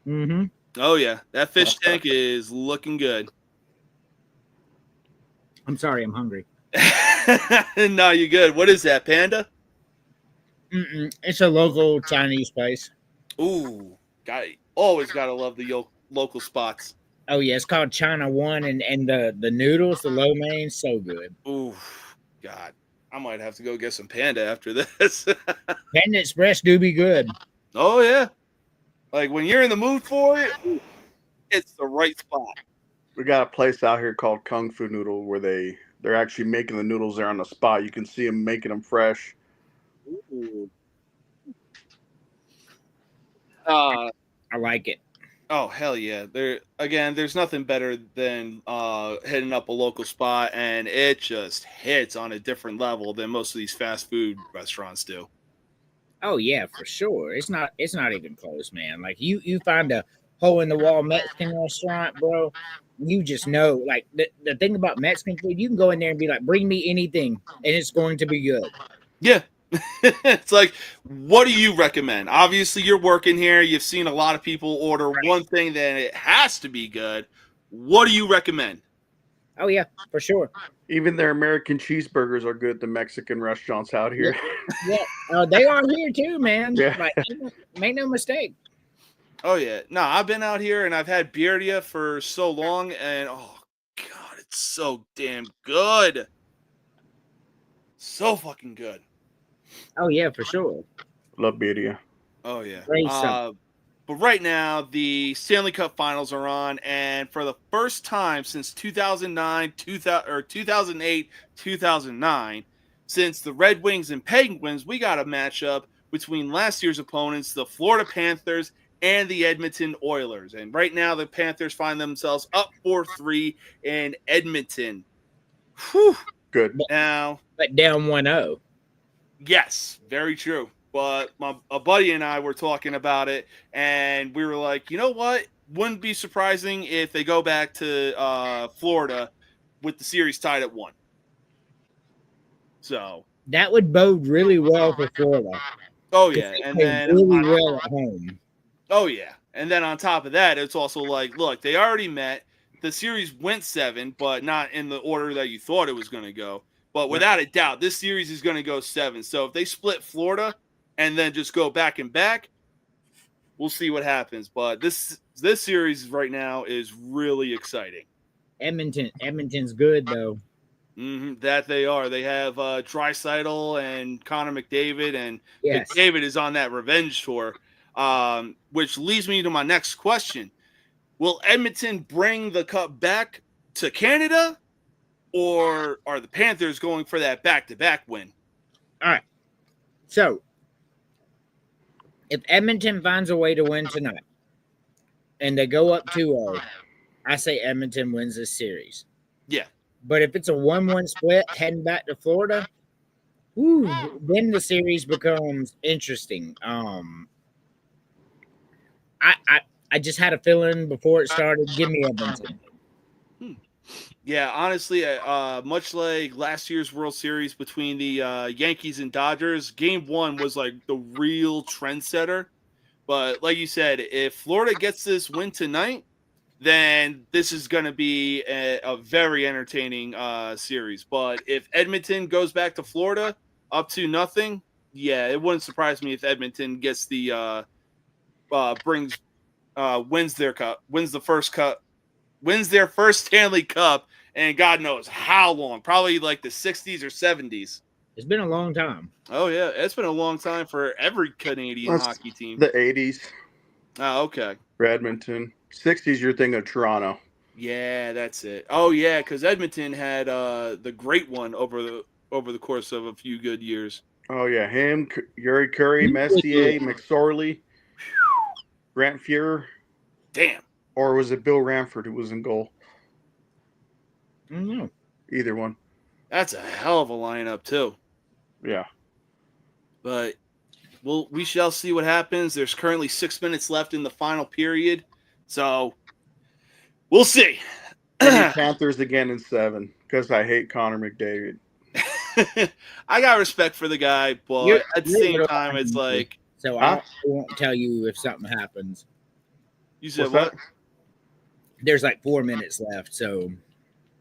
D: Mm-hmm.
C: Oh, yeah. That fish tank is looking good.
D: I'm sorry, I'm hungry.
C: No, you good. What is that, Panda?
D: It's a local Chinese place.
C: Ooh, always gotta love the local spots.
D: Oh yeah, it's called China One, and the noodles, the lo mein, so good.
C: Ooh, God, I might have to go get some Panda after this.
D: Panda Express do be good.
C: Oh yeah, like when you're in the mood for it, it's the right spot.
E: We got a place out here called Kung Fu Noodle where they're actually making the noodles there on the spot. You can see them making them fresh.
C: Ooh.
D: I like it.
C: Oh hell yeah! There's nothing better than hitting up a local spot, and it just hits on a different level than most of these fast food restaurants do.
D: Oh yeah, for sure. It's not even close, man. Like you find a hole in the wall Mexican restaurant, bro. You just know, like the thing about Mexican food, you can go in there and be like, bring me anything, and it's going to be good.
C: Yeah. It's like, what do you recommend? Obviously, you're working here. You've seen a lot of people order one thing, then it has to be good. What do you recommend?
D: Oh yeah, for sure.
E: Even their American cheeseburgers are good at the Mexican restaurants out here.
D: Yeah, they are here too, man.
E: Yeah.
D: Like, make no mistake.
C: Oh yeah, no, I've been out here and I've had birria for so long, and oh god, it's so damn good, so fucking good.
D: Oh yeah, for sure.
E: Love birria.
C: Oh yeah.
D: Great stuff.
C: But right now the Stanley Cup Finals are on, and for the first time since 2008, 2009, since the Red Wings and Penguins, we got a matchup between last year's opponents, the Florida Panthers and the Edmonton Oilers. And right now the Panthers find themselves up 4-3 in Edmonton. Whew.
E: Good.
C: Now,
D: But down 1-0.
C: yes, very true. But a buddy and I were talking about it, and we were like, you know what? Wouldn't be surprising if they go back to Florida with the series tied at 1. So
D: That would bode really well for Florida.
C: oh yeah,
D: They
C: and
D: play
C: then
D: really well at home.
C: oh yeah, and then on top of that, it's also like, look, they already met. The series went 7, but not in the order that you thought it was going to go. But without a doubt, this series is going to go 7. So if they split Florida and then just go back and back, we'll see what happens. But this series right now is really exciting.
D: Edmonton's good though.
C: That they are. They have Draisaitl and Connor McDavid, and
D: Yes.
C: McDavid is on that revenge tour, which leads me to my next question. Will Edmonton bring the cup back to Canada, or are the Panthers going for that back-to-back win?
D: All right. So, if Edmonton finds a way to win tonight and they go up 2-0, I say Edmonton wins this series.
C: Yeah.
D: But if it's a 1-1 split heading back to Florida, then the series becomes interesting. I just had a feeling before it started. Give me Edmonton.
C: Yeah, honestly, much like last year's World Series between the Yankees and Dodgers, Game 1 was like the real trendsetter. But like you said, if Florida gets this win tonight, then this is going to be a very entertaining series. But if Edmonton goes back to Florida up 2-0, yeah, it wouldn't surprise me if Edmonton gets the wins their cup, wins their first Stanley Cup, and God knows how long, probably like the 60s or 70s.
D: It's been a long time.
C: Oh yeah, it's been a long time for every Canadian hockey team.
E: The 80s.
C: Oh, okay.
E: For Edmonton. 60s, you're thinking of Toronto.
C: Yeah, that's it. Oh yeah, because Edmonton had the great one over the course of a few good years.
E: Oh yeah, him, Yuri Curry, Messier, McSorley, Grant Fuhrer.
C: Damn.
E: Or was it Bill Ranford who was in goal?
D: I don't know.
E: Either one.
C: That's a hell of a lineup too.
E: Yeah.
C: But we shall see what happens. There's currently 6 minutes left in the final period, so we'll see.
E: Panthers again in 7 because I hate Connor McDavid.
C: I got respect for the guy, but at the same time, it's like.
D: So I won't tell you if something happens.
C: You said
E: What's
C: what?
D: There's like 4 minutes left, so.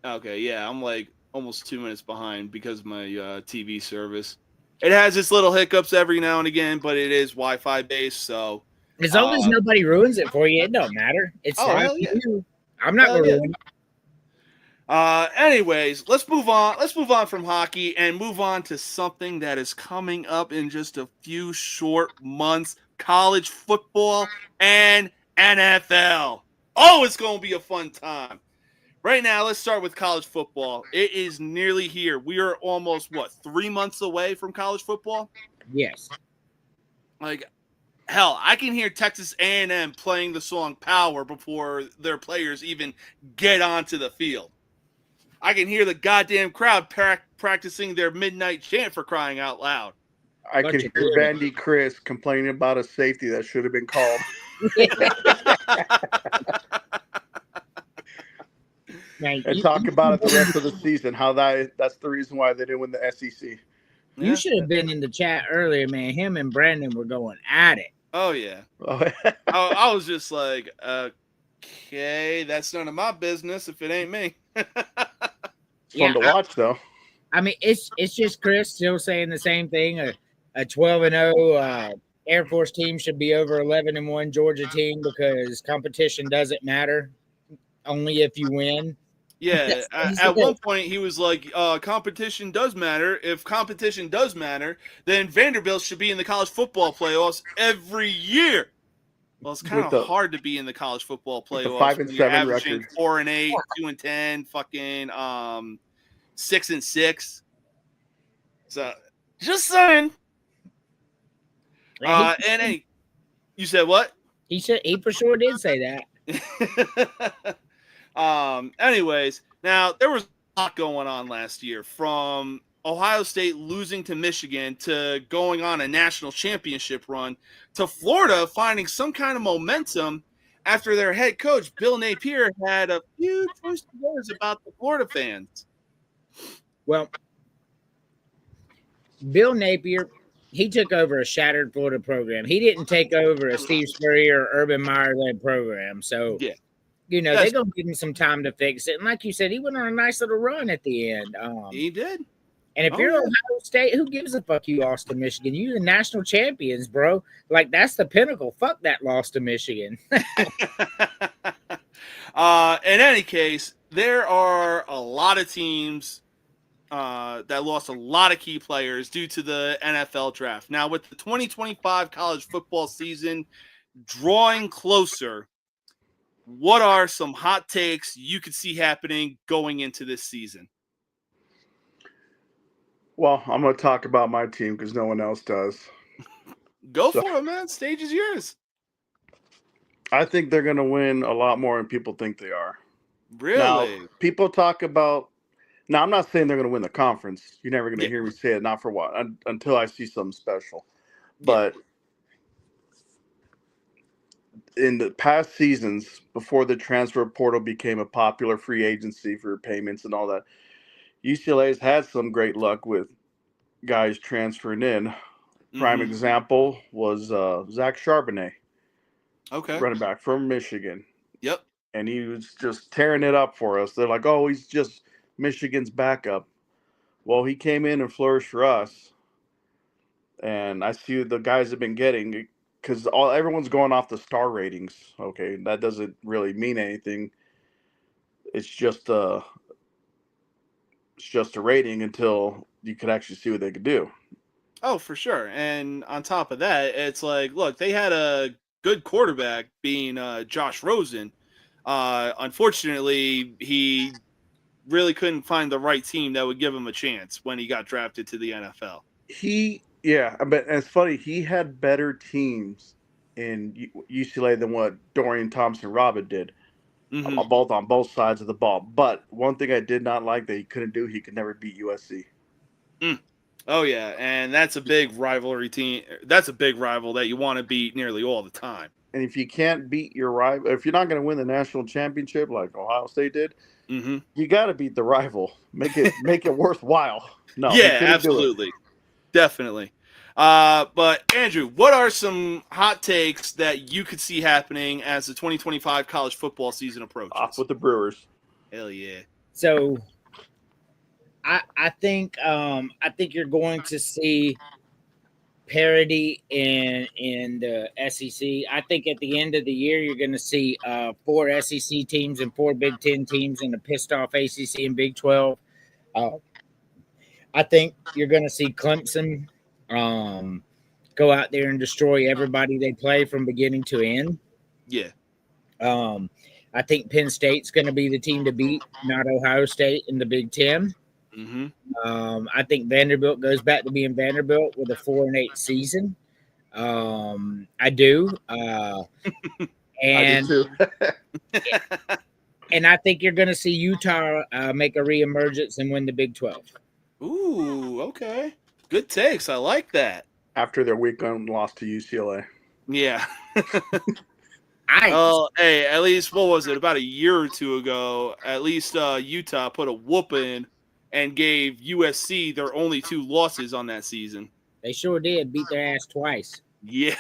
C: Okay, yeah. I'm like, almost 2 minutes behind because of my TV service. It has its little hiccups every now and again, but it is Wi-Fi based, so
D: As long as nobody ruins it for you, it don't matter. It's
C: hell yeah.
D: you. I'm not going to ruin it.
C: Anyways, let's move on. Let's move on from hockey and move on to something that is coming up in just a few short months: college football and NFL. Oh, it's going to be a fun time. Right now, let's start with college football. It is nearly here. We are almost, 3 months away from college football?
D: Yes.
C: Like, hell, I can hear Texas A&M playing the song Power before their players even get onto the field. I can hear the goddamn crowd practicing their midnight chant, for crying out loud.
E: I could hear Vandy Chris complaining about a safety that should have been called.
D: Man,
E: And talk about it the rest of the season, how that's the reason why they didn't win the SEC.
D: You should have been in the chat earlier, man. Him and Brandon were going at it.
C: Oh, yeah.
E: Oh,
C: I was just like, okay, that's none of my business if it ain't me.
E: it's fun to watch, though.
D: I mean, it's just Chris still saying the same thing. A 12-0 Air Force team should be over 11-1 Georgia team because competition doesn't matter, only if you win.
C: Yeah, at one point he was like, competition does matter. If competition does matter, then Vanderbilt should be in the college football playoffs every year. Well, it's kind of hard to be in the college football playoffs.
E: 5-7 record,
C: 4-8, 2-10, fucking 6-6. So just saying. You said what?
D: He for sure did say that.
C: Anyways, now there was a lot going on last year, from Ohio State losing to Michigan to going on a national championship run to Florida finding some kind of momentum after their head coach, Bill Napier, had a few choice words about the Florida fans.
D: Well, Bill Napier, he took over a shattered Florida program. He didn't take over a Steve Spurrier or Urban Meyer-led program. So,
C: yeah.
D: You know, they're going to give him some time to fix it. And like you said, he went on a nice little run at the end.
C: He did.
D: And if you're Ohio State, who gives a fuck you lost to Michigan? You're the national champions, bro. Like, that's the pinnacle. Fuck that loss to Michigan.
C: In any case, there are a lot of teams that lost a lot of key players due to the NFL draft. Now, with the 2025 college football season drawing closer, what are some hot takes you could see happening going into this season?
E: Well, I'm going to talk about my team because no one else does.
C: Go for it, man. Stage is yours.
E: I think they're going to win a lot more than people think they are.
C: Really?
E: Now, people talk about – now, I'm not saying they're going to win the conference. You're never going to hear me say it, not for what, until I see something special. But in the past seasons, before the transfer portal became a popular free agency for payments and all that, UCLA's had some great luck with guys transferring in. Prime example was Zach Charbonnet.
C: Okay.
E: Running back from Michigan.
C: Yep.
E: And he was just tearing it up for us. They're like, oh, he's just Michigan's backup. Well, he came in and flourished for us. And I see the guys have been getting, because everyone's going off the star ratings. Okay, that doesn't really mean anything. It's just a rating until you could actually see what they could do.
C: Oh, for sure. And on top of that, it's like, look, they had a good quarterback being Josh Rosen. Unfortunately, he really couldn't find the right team that would give him a chance when he got drafted to the NFL.
E: But it's funny, he had better teams in UCLA than what Dorian Thompson-Robert did, both on both sides of the ball. But one thing I did not like that he couldn't do, he could never beat USC.
C: Oh, yeah, and that's a big rivalry team. That's a big rival that you want to beat nearly all the time.
E: And if you can't beat your rival, if you're not going to win the national championship like Ohio State did, you got to beat the rival. Make it worthwhile. No,
C: yeah, absolutely, definitely. But Andrew, what are some hot takes that you could see happening as the 2025 college football season approaches?
E: Off with the Brewers.
C: Hell yeah!
D: So I think you're going to see parity in the SEC. I think at the end of the year, you're going to see 4 SEC teams and 4 Big Ten teams and a pissed off ACC and Big 12. I think you're going to see Clemson go out there and destroy everybody they play from beginning to end.
C: Yeah.
D: I think Penn State's going to be the team to beat, not Ohio State in the Big Ten.
C: Mm-hmm.
D: I think Vanderbilt goes back to being Vanderbilt with a 4-8 season. I do. And
E: I do too.
D: and I think you're going to see Utah make a reemergence and win the Big 12.
C: Ooh, okay. Good takes. I like that.
E: After their weekend loss to UCLA.
C: Yeah. Hey, at least, what was it, about a year or two ago, at least Utah put a whooping and gave USC their only 2 losses on that season.
D: They sure did. Beat their ass twice.
C: Yeah.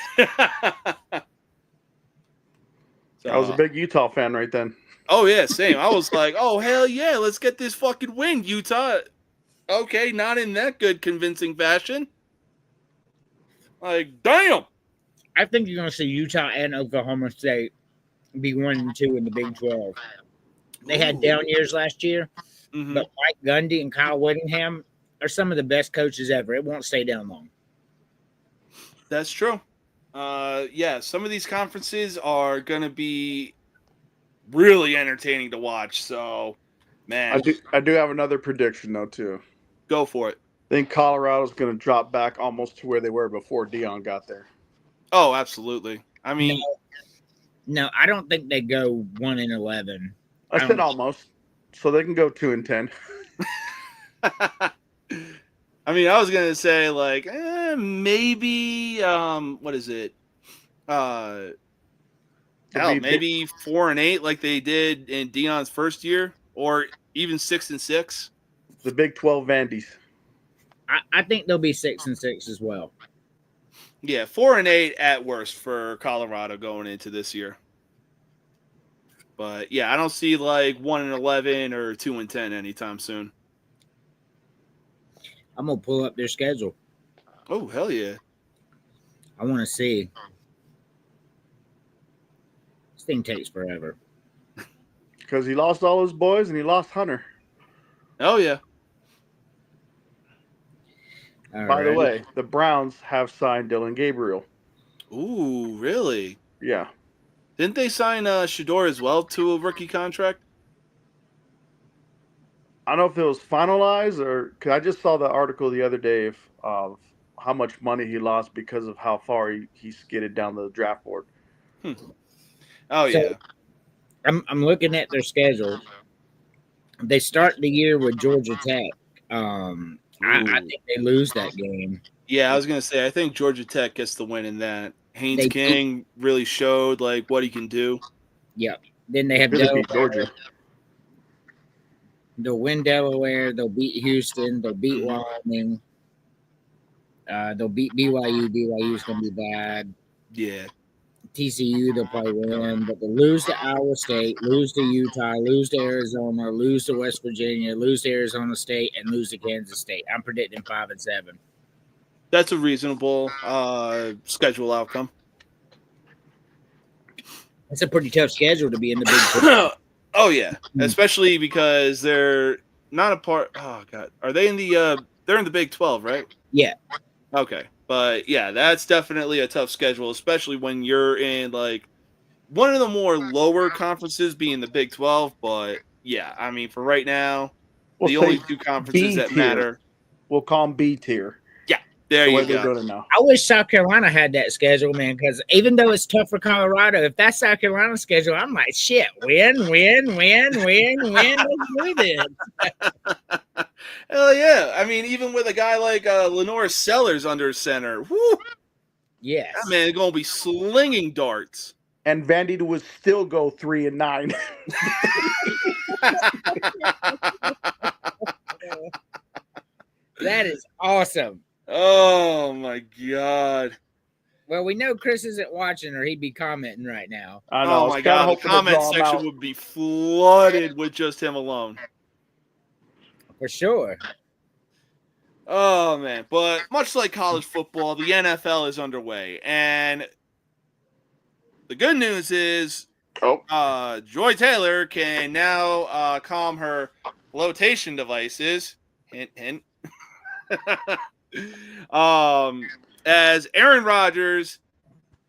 C: So,
E: I was a big Utah fan right then.
C: Oh, yeah, same. I was like, oh, hell yeah, let's get this fucking win, Utah. Okay, not in that good convincing fashion. Like, damn.
D: I think you're going to see Utah and Oklahoma State be 1 and 2 in the Big 12. They had down years last year, but Mike Gundy and Kyle Whittingham are some of the best coaches ever. It won't stay down long.
C: That's true. Yeah, some of these conferences are going to be really entertaining to watch. So, man.
E: I do have another prediction, though, too.
C: Go for it.
E: I think Colorado's going to drop back almost to where they were before Dion got there.
C: Oh, absolutely. I mean,
D: no, I don't think they go 1-11.
E: I said almost, so they can go 2-10.
C: I mean, I was gonna say like maybe what is it? Maybe 4-8 like they did in Dion's first year, or even 6-6.
E: The Big 12 Vandies.
D: I think they'll be 6-6 as well.
C: Yeah, 4-8 at worst for Colorado going into this year. But yeah, I don't see like 1-11 or 2-10 anytime soon.
D: I'm gonna pull up their schedule.
C: Oh, hell yeah!
D: I want to see. This thing takes forever.
E: Because he lost all his boys and he lost Hunter.
C: Oh yeah.
E: By the way, the Browns have signed Dylan Gabriel.
C: Ooh, really?
E: Yeah.
C: Didn't they sign Shador as well to a rookie contract?
E: I don't know if it was finalized or because I just saw the article the other day of how much money he lost because of how far he skidded down the draft board.
C: Oh, yeah.
D: I'm looking at their schedule. They start the year with Georgia Tech. I think they lose that game.
C: Yeah, I was going to say, I think Georgia Tech gets the win in that. Haynes King really showed like what he can do.
D: Yep. Then they have
E: really beat Georgia.
D: They'll win Delaware. They'll beat Houston. They'll beat Wyoming. They'll beat BYU. BYU's going to be bad.
C: Yeah.
D: TCU, they'll probably win. But they'll lose to Iowa State, lose to Utah, lose to Arizona, lose to West Virginia, lose to Arizona State, and lose to Kansas State. I'm predicting 5-7.
C: That's a reasonable schedule outcome.
D: It's a pretty tough schedule to be in the Big 12.
C: Oh yeah, especially because they're not a part. Oh god, are they in the? They're in the Big 12, right?
D: Yeah.
C: Okay, but yeah, that's definitely a tough schedule, especially when you're in like one of the more lower conferences, being the Big 12. But yeah, I mean, for right now, the only 2 conferences that matter.
E: We'll call them B tier.
C: There you go.
D: I wish South Carolina had that schedule, man, because even though it's tough for Colorado, if that's South Carolina's schedule, I'm like, shit, win. Let's do this.
C: Hell yeah. I mean, even with a guy like Lenore Sellers under center, whoo,
D: yes.
C: That man is going to be slinging darts.
E: And Vandy would still go 3-9.
D: That is awesome.
C: Oh my god!
D: Well, we know Chris isn't watching, or he'd be commenting right now.
E: I know.
C: Oh my god! The comment section would be flooded with just him alone.
D: For sure.
C: Oh, man. But much like college football, the NFL is underway. And the good news is Joy Taylor can now calm her flotation devices. Hint, hint. As Aaron Rodgers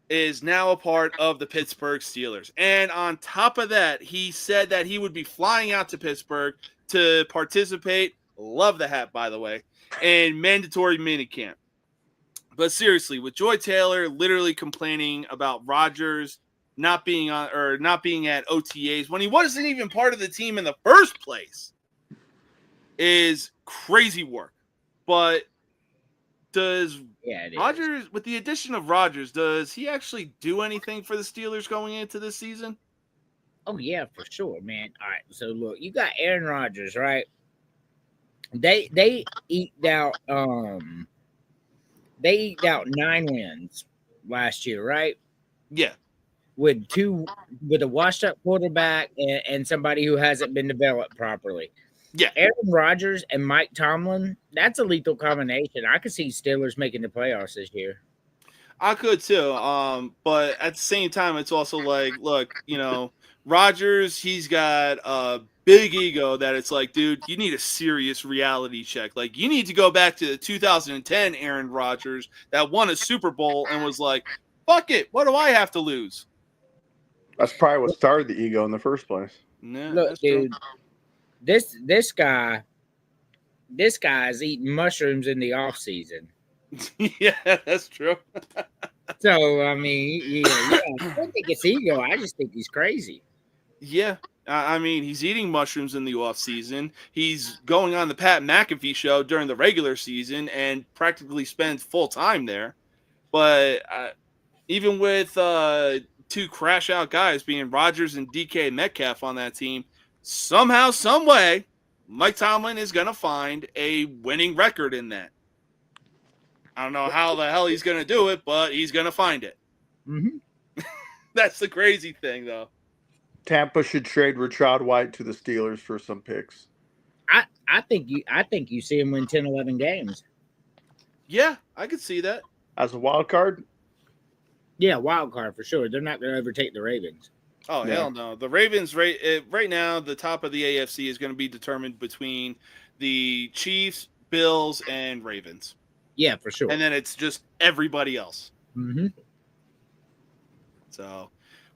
C: is now a part of the Pittsburgh Steelers. And on top of that, he said that he would be flying out to Pittsburgh to participate, love the hat, by the way, in mandatory minicamp. But seriously, with Joy Taylor literally complaining about Rodgers not being at OTAs when he wasn't even part of the team in the first place is crazy work. But does Rodgers, with the addition of Rodgers, does he actually do anything for the Steelers going into this season?
D: Oh, yeah, for sure, man. All right, so look, you got Aaron Rodgers, right? They eked out 9 wins last year, right?
C: Yeah.
D: With a washed up quarterback and somebody who hasn't been developed properly.
C: Yeah.
D: Aaron Rodgers and Mike Tomlin, that's a lethal combination. I could see Steelers making the playoffs this year.
C: I could too. But at the same time, it's also like, look, Rodgers, he's got a big ego that it's like, dude, you need a serious reality check. Like, you need to go back to the 2010 Aaron Rodgers that won a Super Bowl and was like, fuck it, what do I have to lose?
E: That's probably what started the ego in the first place.
C: Nah,
D: look, dude, this guy is eating mushrooms in the off season.
C: Yeah, that's true.
D: So I mean, I don't think it's ego. I just think he's crazy.
C: Yeah. I mean, he's eating mushrooms in the off season. He's going on the Pat McAfee show during the regular season and practically spends full time there. But even with two crash out guys being Rodgers and DK Metcalf on that team, somehow, some way, Mike Tomlin is going to find a winning record in that. I don't know how the hell he's going to do it, but he's going to find it.
D: Mm-hmm.
C: That's the crazy thing, though.
E: Tampa should trade Rashad White to the Steelers for some picks.
D: I think you see him win 10, 11 games.
C: Yeah, I could see that.
E: As a wild card?
D: Yeah, wild card for sure. They're not going to overtake the Ravens.
C: Oh,
E: Yeah.
C: hell no. The Ravens, right now, the top of the AFC is going to be determined between the Chiefs, Bills, and Ravens.
D: Yeah, for sure.
C: And then it's just everybody else.
D: Mm-hmm.
C: So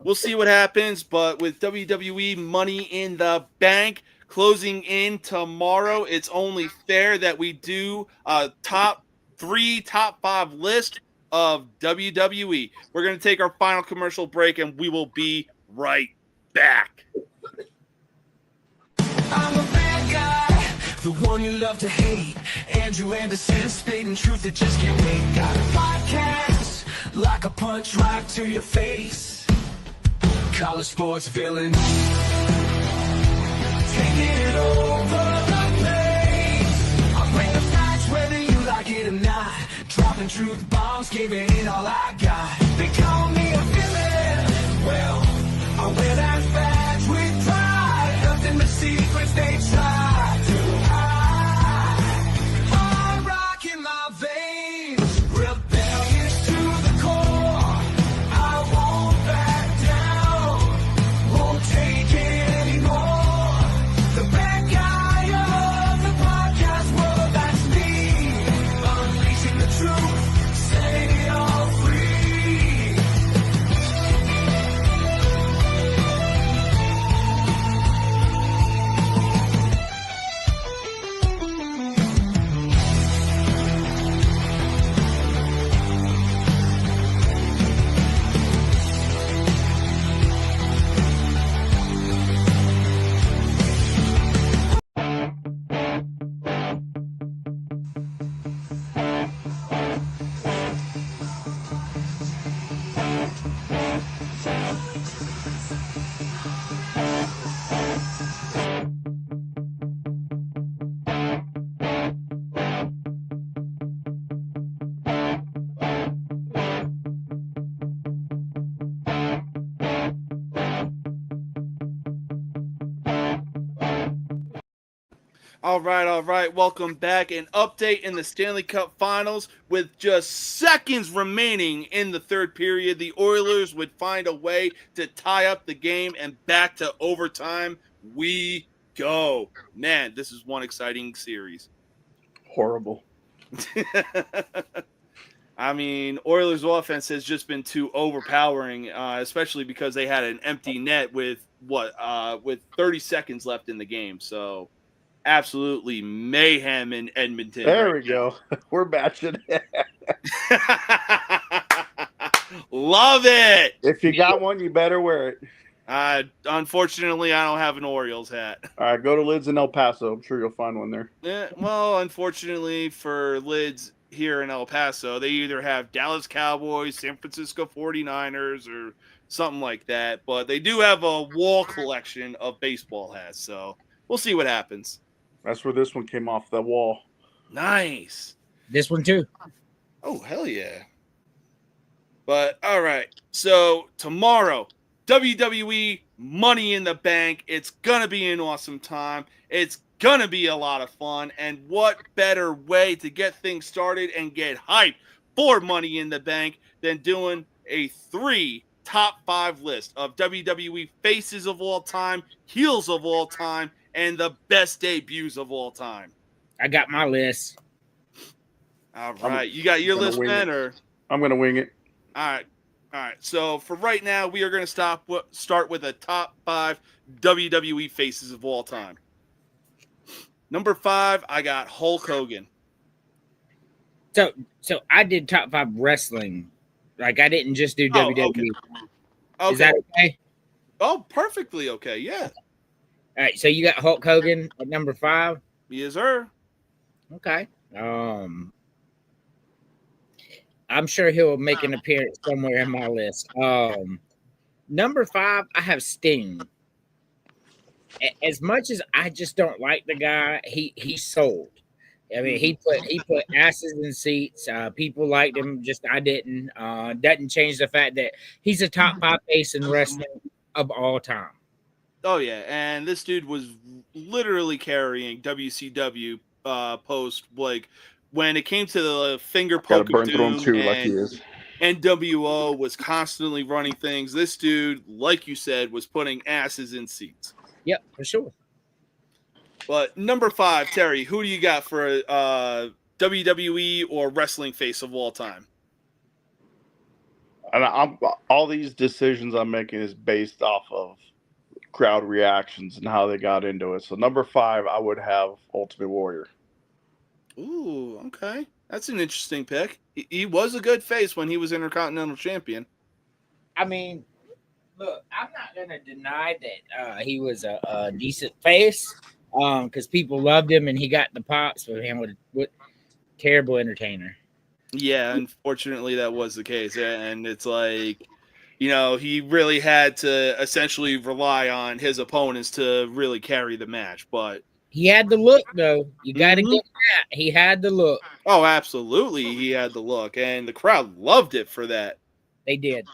C: we'll see what happens. But with WWE Money in the Bank closing in tomorrow, it's only fair that we do a top 5 list of WWE. We're going to take our final commercial break, and we will be right back.
A: I'm a bad guy, the one you love to hate. Andrew Anderson, spitting truth that just can't wait. Got a podcast, like a punch right to your face. College sports villain, taking it over the place. I bring the facts whether you like it or not. Dropping truth bombs, giving it all I got. They call me a villain. Well, I wear that badge with pride. Nothing but secrets they try to hide. I'm rocking my veins, rebellious to the core. I won't back down, won't take it anymore. The bad guy of the podcast world, that's me. Unleashing the truth, setting it all free.
C: All right. Welcome back. An update in the Stanley Cup Finals with just seconds remaining in the third period. The Oilers would find a way to tie up the game, and back to overtime we go. Man, this is one exciting series.
E: Horrible.
C: I mean, Oilers' offense has just been too overpowering, especially because they had an empty net with 30 seconds left in the game. So, absolutely mayhem in Edmonton.
E: There we go. We're matching.
C: Love it.
E: If you got one, you better wear it.
C: Unfortunately, I don't have an Orioles hat.
E: All right, go to Lids in El Paso. I'm sure you'll find one there.
C: Well, unfortunately for Lids here in El Paso, they either have Dallas Cowboys, San Francisco 49ers, or something like that. But they do have a wall collection of baseball hats, so we'll see what happens.
E: That's where this one came off the wall.
C: Nice.
D: This one too.
C: Oh, hell yeah. But, all right. So, tomorrow, WWE Money in the Bank. It's going to be an awesome time. It's going to be a lot of fun. And what better way to get things started and get hyped for Money in the Bank than doing a 3 top 5 list of WWE faces of all time, heels of all time, and the best debuts of all time.
D: I got my list.
C: All right. You got your list, man? Or
E: I'm going to wing it.
C: All right. So for right now, we are going to start with a top 5 WWE faces of all time. Number 5, I got Hulk Hogan.
D: So I did top 5 wrestling. Like, I didn't just do WWE.
C: Okay.
D: Is that okay?
C: Oh, perfectly okay. Yeah.
D: All right. So you got Hulk Hogan at number 5.
C: Yes, sir.
D: Okay. I'm sure he'll make an appearance somewhere in my list. Number 5, I have Sting. As much as I just don't like the guy, he sold. I mean, he put asses in seats. People liked him, just I didn't. Doesn't change the fact that he's a top 5 face in wrestling of all time.
C: Oh yeah, and this dude was literally carrying WCW post like when it came to the finger poke of doom,
E: too, like he is.
C: NWO was constantly running things. This dude, like you said, was putting asses in seats.
D: Yep, for sure.
C: But number 5, Terry, who do you got for WWE or wrestling face of all time?
E: And all these decisions I'm making is based off of crowd reactions and how they got into it. So number 5, I would have Ultimate Warrior.
C: Ooh, okay. That's an interesting pick. He was a good face when he was Intercontinental Champion.
D: I mean, look, I'm not going to deny that he was a decent face because people loved him and he got the pops for him with terrible entertainer.
C: Yeah, unfortunately, that was the case. And it's like, you know, he really had to essentially rely on his opponents to really carry the match. But
D: he had the look, though. You got to get that. He had the look.
C: Oh, absolutely. He had the look. And the crowd loved it for that.
D: They did.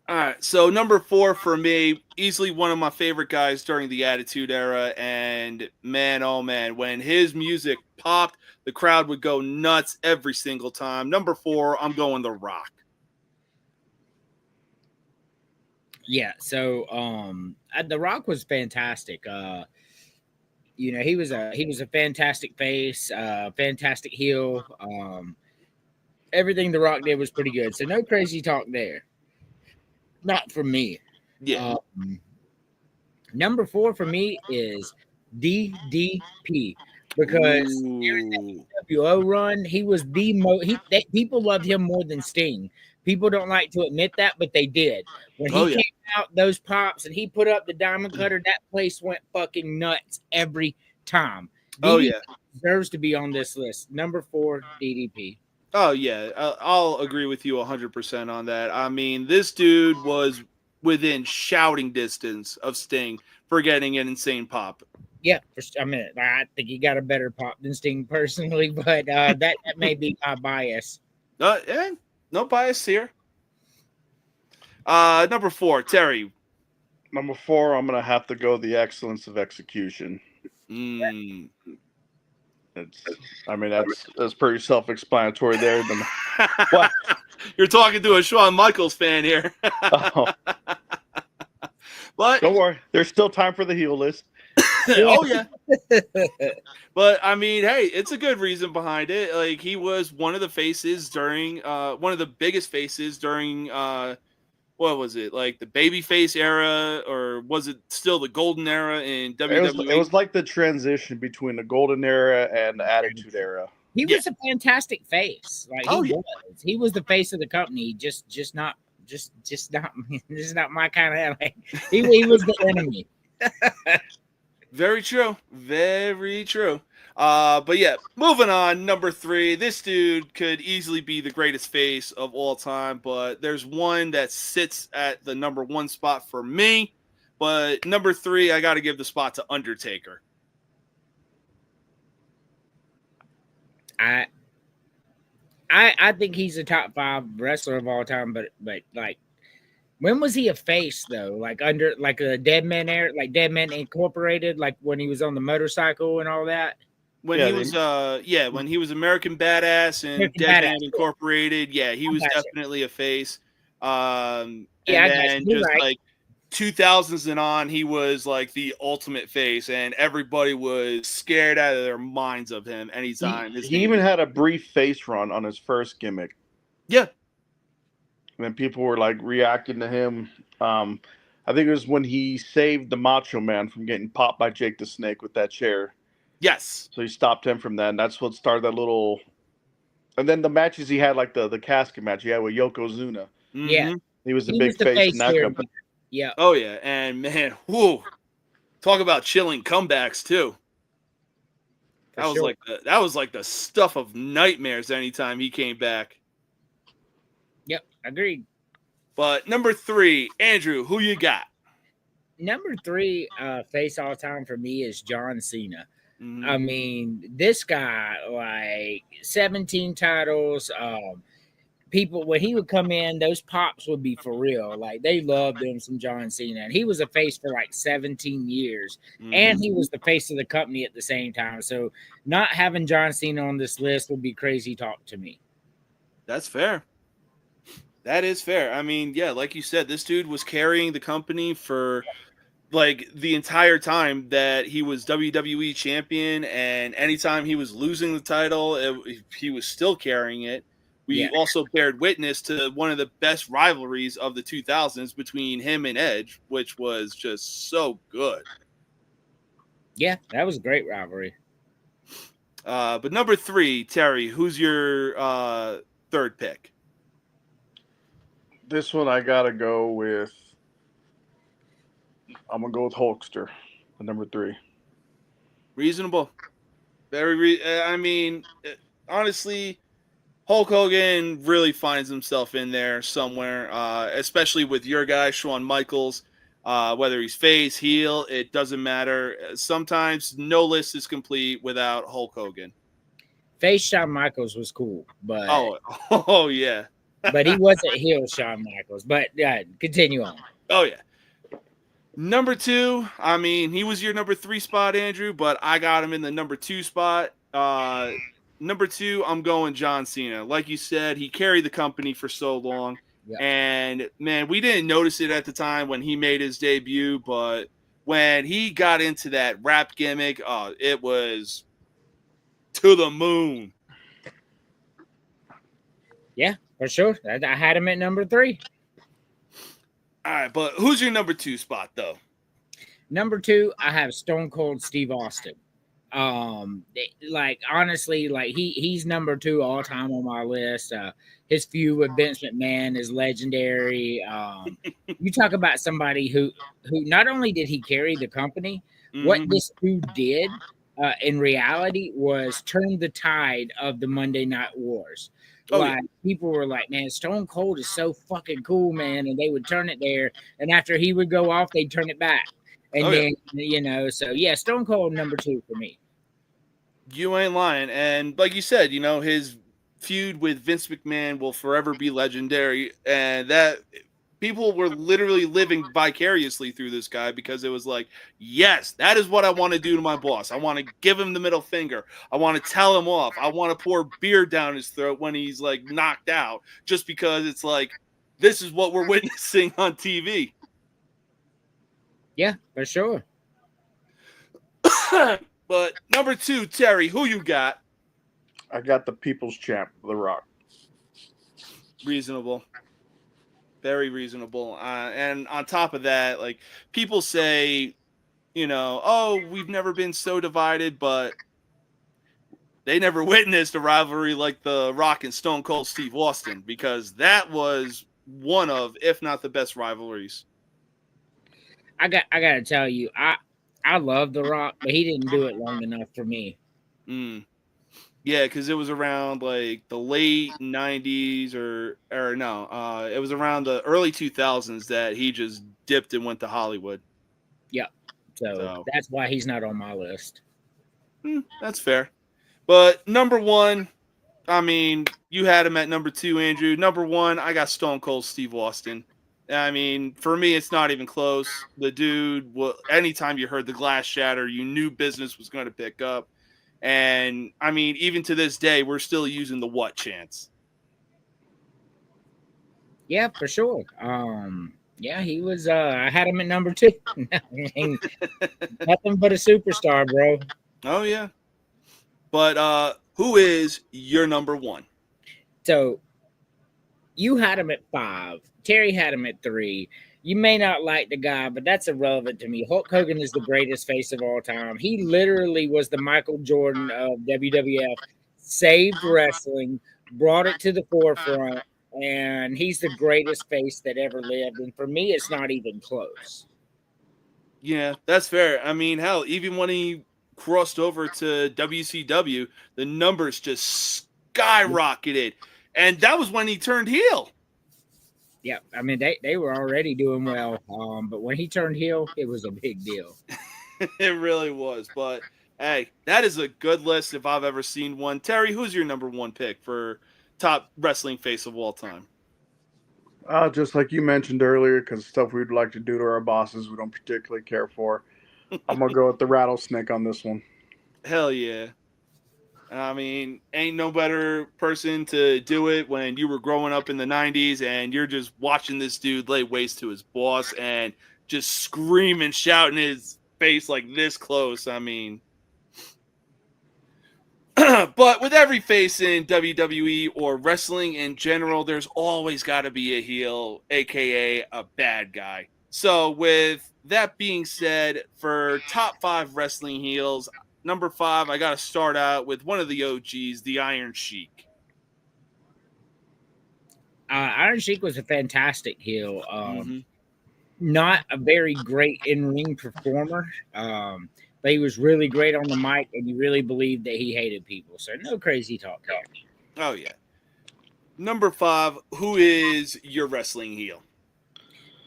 C: All right. So number 4 for me, easily one of my favorite guys during the Attitude Era. And man, oh man, when his music popped, the crowd would go nuts every single time. Number 4, I'm going The Rock.
D: Yeah, so The Rock was fantastic. You know, he was a fantastic face, fantastic heel. Everything The Rock did was pretty good. So no crazy talk there. Not for me.
C: Yeah.
D: Number 4 for me is DDP because during that NWO run, he was the people loved him more than Sting. People don't like to admit that, but they did. When he came out, those pops, and he put up the diamond cutter, that place went fucking nuts every time. DDP deserves to be on this list. Number 4, DDP.
C: Oh, yeah. I'll agree with you 100% on that. I mean, this dude was within shouting distance of Sting for getting an insane pop.
D: Yeah, I mean, I think he got a better pop than Sting personally, but that may be my bias.
C: Yeah, no bias here. Number 4, Terry.
E: Number 4, I'm going to have to go the excellence of execution.
C: Mm.
E: That's pretty self-explanatory there. What?
C: You're talking to a Shawn Michaels fan here.
E: Oh,
C: But
E: don't worry, there's still time for the heel list.
C: oh yeah. But I mean, hey, it's a good reason behind it. Like he was one of the faces during one of the biggest faces during what was it? Like the babyface era, or was it still the golden era in WWE?
E: It was like the transition between the golden era and the attitude era.
D: He was a fantastic face. Like he was the face of the company. Just not my kind of. Like, he was the enemy.
C: Very true. Very true. But yeah, moving on. Number 3. This dude could easily be the greatest face of all time, but there's one that sits at the number 1 spot for me. But number 3, I got to give the spot to Undertaker.
D: I think he's a top 5 wrestler of all time, but like, when was he a face though? Like under like a Dead Man era, like Dead Man Incorporated, like when he was on the motorcycle and all that.
C: When he was when he was American Badass and Dead Man Incorporated, yeah, he was definitely a face. And then just like 2000s and on, he was like the ultimate face, and everybody was scared out of their minds of him anytime.
E: He even had a brief face run on his first gimmick.
C: Yeah.
E: And then people were like reacting to him. I think it was when he saved the Macho Man from getting popped by Jake the Snake with that chair.
C: Yes.
E: So he stopped him from that, and that's what started that little. And then the matches he had, like the casket match he had with Yokozuna.
C: Mm-hmm.
D: Yeah.
E: He was the big face in that company.
D: Yeah.
C: Oh yeah, and man, whoo, talk about chilling comebacks too. That was like the stuff of nightmares anytime he came back.
D: Yep, agreed.
C: But number 3, Andrew, who you got?
D: Number 3 face all time for me is John Cena.
C: Mm-hmm.
D: I mean, this guy, like 17 titles. People, when he would come in, those pops would be for real. Like they loved him some John Cena. And he was a face for like 17 years.
C: Mm-hmm.
D: And he was the face of the company at the same time. So not having John Cena on this list would be crazy talk to me.
C: That's fair. That is fair. I mean, yeah, like you said, this dude was carrying the company for like the entire time that he was WWE champion, and anytime he was losing the title, he was still carrying it. We also bared witness to one of the best rivalries of the 2000s between him and Edge, which was just so good.
D: Yeah, that was a great rivalry.
C: But number 3, Terry, who's your 3rd pick?
E: This one I gotta go with. I'm gonna go with Hulkster, the number 3.
C: Reasonable. Very. I mean, honestly, Hulk Hogan really finds himself in there somewhere, especially with your guy Shawn Michaels. Whether he's face, heel, it doesn't matter. Sometimes no list is complete without Hulk Hogan.
D: Face Shawn Michaels was cool, but
C: oh yeah.
D: But he wasn't heel Shawn Michaels. But continue on.
C: Oh yeah. Number 2, I mean, he was your number 3 spot, Andrew, but I got him in the number 2 spot. Number 2, I'm going John Cena. Like you said, he carried the company for so long. Yeah. And, man, we didn't notice it at the time when he made his debut, but when he got into that rap gimmick, it was to the moon.
D: Yeah, for sure. I had him at number 3.
C: All right, but who's your number 2 spot, though?
D: Number 2, I have Stone Cold Steve Austin. Like honestly, like he's number 2 all time on my list. His feud with Vince McMahon is legendary. You talk about somebody who not only did he carry the company, what this dude did in reality was turn the tide of the Monday Night Wars. People were like, man, Stone Cold is so fucking cool, man. And they would turn it there. And after he would go off, they'd turn it back. And then, so yeah, Stone Cold number 2 for me.
C: You ain't lying. And like you said, his feud with Vince McMahon will forever be legendary. And that people were literally living vicariously through this guy because it was like, yes, that is what I want to do to my boss. I want to give him the middle finger. I want to tell him off. I want to pour beer down his throat when he's like knocked out, just because it's like, this is what we're witnessing on TV.
D: Yeah, for sure.
C: But number 2, Terry, who you got?
E: I got the people's champ, The Rock.
C: Reasonable. Very reasonable. And on top of that, like, people say, you know, oh, we've never been so divided, but they never witnessed a rivalry like the Rock and Stone Cold Steve Austin, because that was one of, if not the best rivalries.
D: I gotta tell you, I love The Rock, but he didn't do it long enough for me.
C: Yeah, because it was around like the late 90s or no, it was around the early 2000s that he just dipped and went to Hollywood.
D: Yep. So that's why he's not on my list.
C: That's fair. But number 1, I mean, you had him at number 2, Andrew. Number 1, I got Stone Cold Steve Austin. I mean, for me, it's not even close. The dude, anytime you heard the glass shatter, you knew business was going to pick up. And, I mean, even to this day, we're still using the what chance.
D: Yeah, for sure. Yeah, he was, I had him at number 2. Nothing but a superstar, bro.
C: Oh, yeah. But who is your number 1?
D: So, you had him at 5. Terry had him at 3. You may not like the guy, but that's irrelevant to me. Hulk Hogan is the greatest face of all time. He literally was the Michael Jordan of WWF, saved wrestling, brought it to the forefront, and he's the greatest face that ever lived. And for me, it's not even close.
C: Yeah, that's fair. I mean, hell, even when he crossed over to WCW, the numbers just skyrocketed. And that was when he turned heel.
D: Yeah, I mean, they were already doing well, but when he turned heel, it was a big deal.
C: It really was. But, hey, that is a good list if I've ever seen one. Terry, who's your number 1 pick for top wrestling face of all time?
E: Just like you mentioned earlier, because stuff we'd like to do to our bosses we don't particularly care for. I'm going to go with the Rattlesnake on this one.
C: Hell yeah. I mean, ain't no better person to do it when you were growing up in the 90s and you're just watching this dude lay waste to his boss and just screaming, shouting his face like this close. I mean, but with every face in WWE or wrestling in general, there's always got to be a heel, aka a bad guy. So with that being said, for top 5 wrestling heels, number 5, I got to start out with one of the OGs, the Iron Sheik.
D: Iron Sheik was a fantastic heel. Not a very great in-ring performer, but he was really great on the mic, and you really believed that he hated people. So no crazy talk there.
C: Oh, yeah. Number 5, who is your wrestling heel?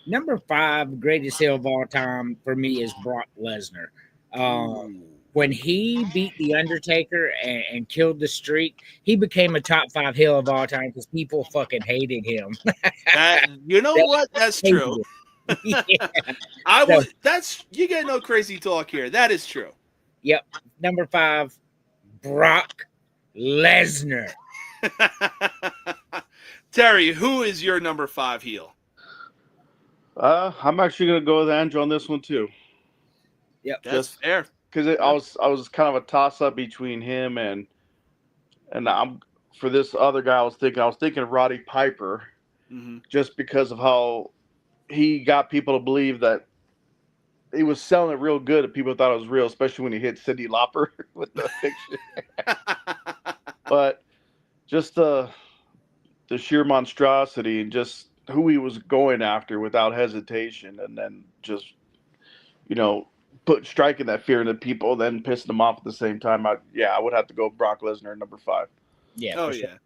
D: Number 5, greatest heel of all time for me is Brock Lesnar. When he beat The Undertaker and killed the streak, he became a top 5 heel of all time because people fucking hated him.
C: You know what? That's true.
D: Yeah.
C: You get no crazy talk here. That is true.
D: Yep. Number 5, Brock Lesnar.
C: Terry, who is your number 5 heel?
E: I'm actually going to go with Andrew on this one too.
D: Yep.
C: That's fair.
E: Because I was kind of a toss up between him and I'm for this other guy. I was thinking of Roddy Piper, just because of how he got people to believe that he was selling it real good, and people thought it was real, especially when he hit Cyndi Lauper with the picture. But just the sheer monstrosity and just who he was going after without hesitation, and then just striking that fear into people, then pissing them off at the same time. I would have to go Brock Lesnar number 5.
D: Yeah.
C: Oh,
D: sure.
C: yeah.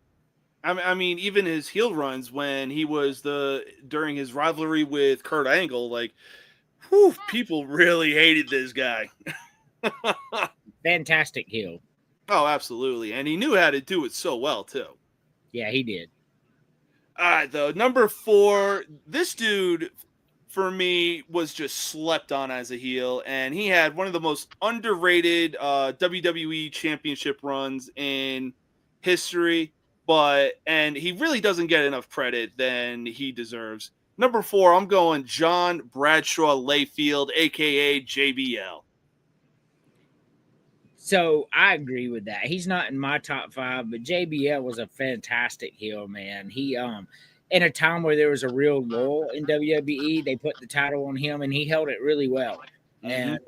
C: I mean, even his heel runs when he was during his rivalry with Kurt Angle, like, people really hated this guy.
D: Fantastic heel.
C: Oh, absolutely. And he knew how to do it so well, too.
D: Yeah, he did.
C: All right, though. Number 4, this dude, for me, was just slept on as a heel, and he had one of the most underrated WWE championship runs in history, and he really doesn't get enough credit than he deserves. Number 4, I'm going John Bradshaw Layfield, a.k.a. JBL.
D: So I agree with that. He's not in my top 5, but JBL was a fantastic heel, man. He in a time where there was a real lull in WWE, they put the title on him and he held it really well. And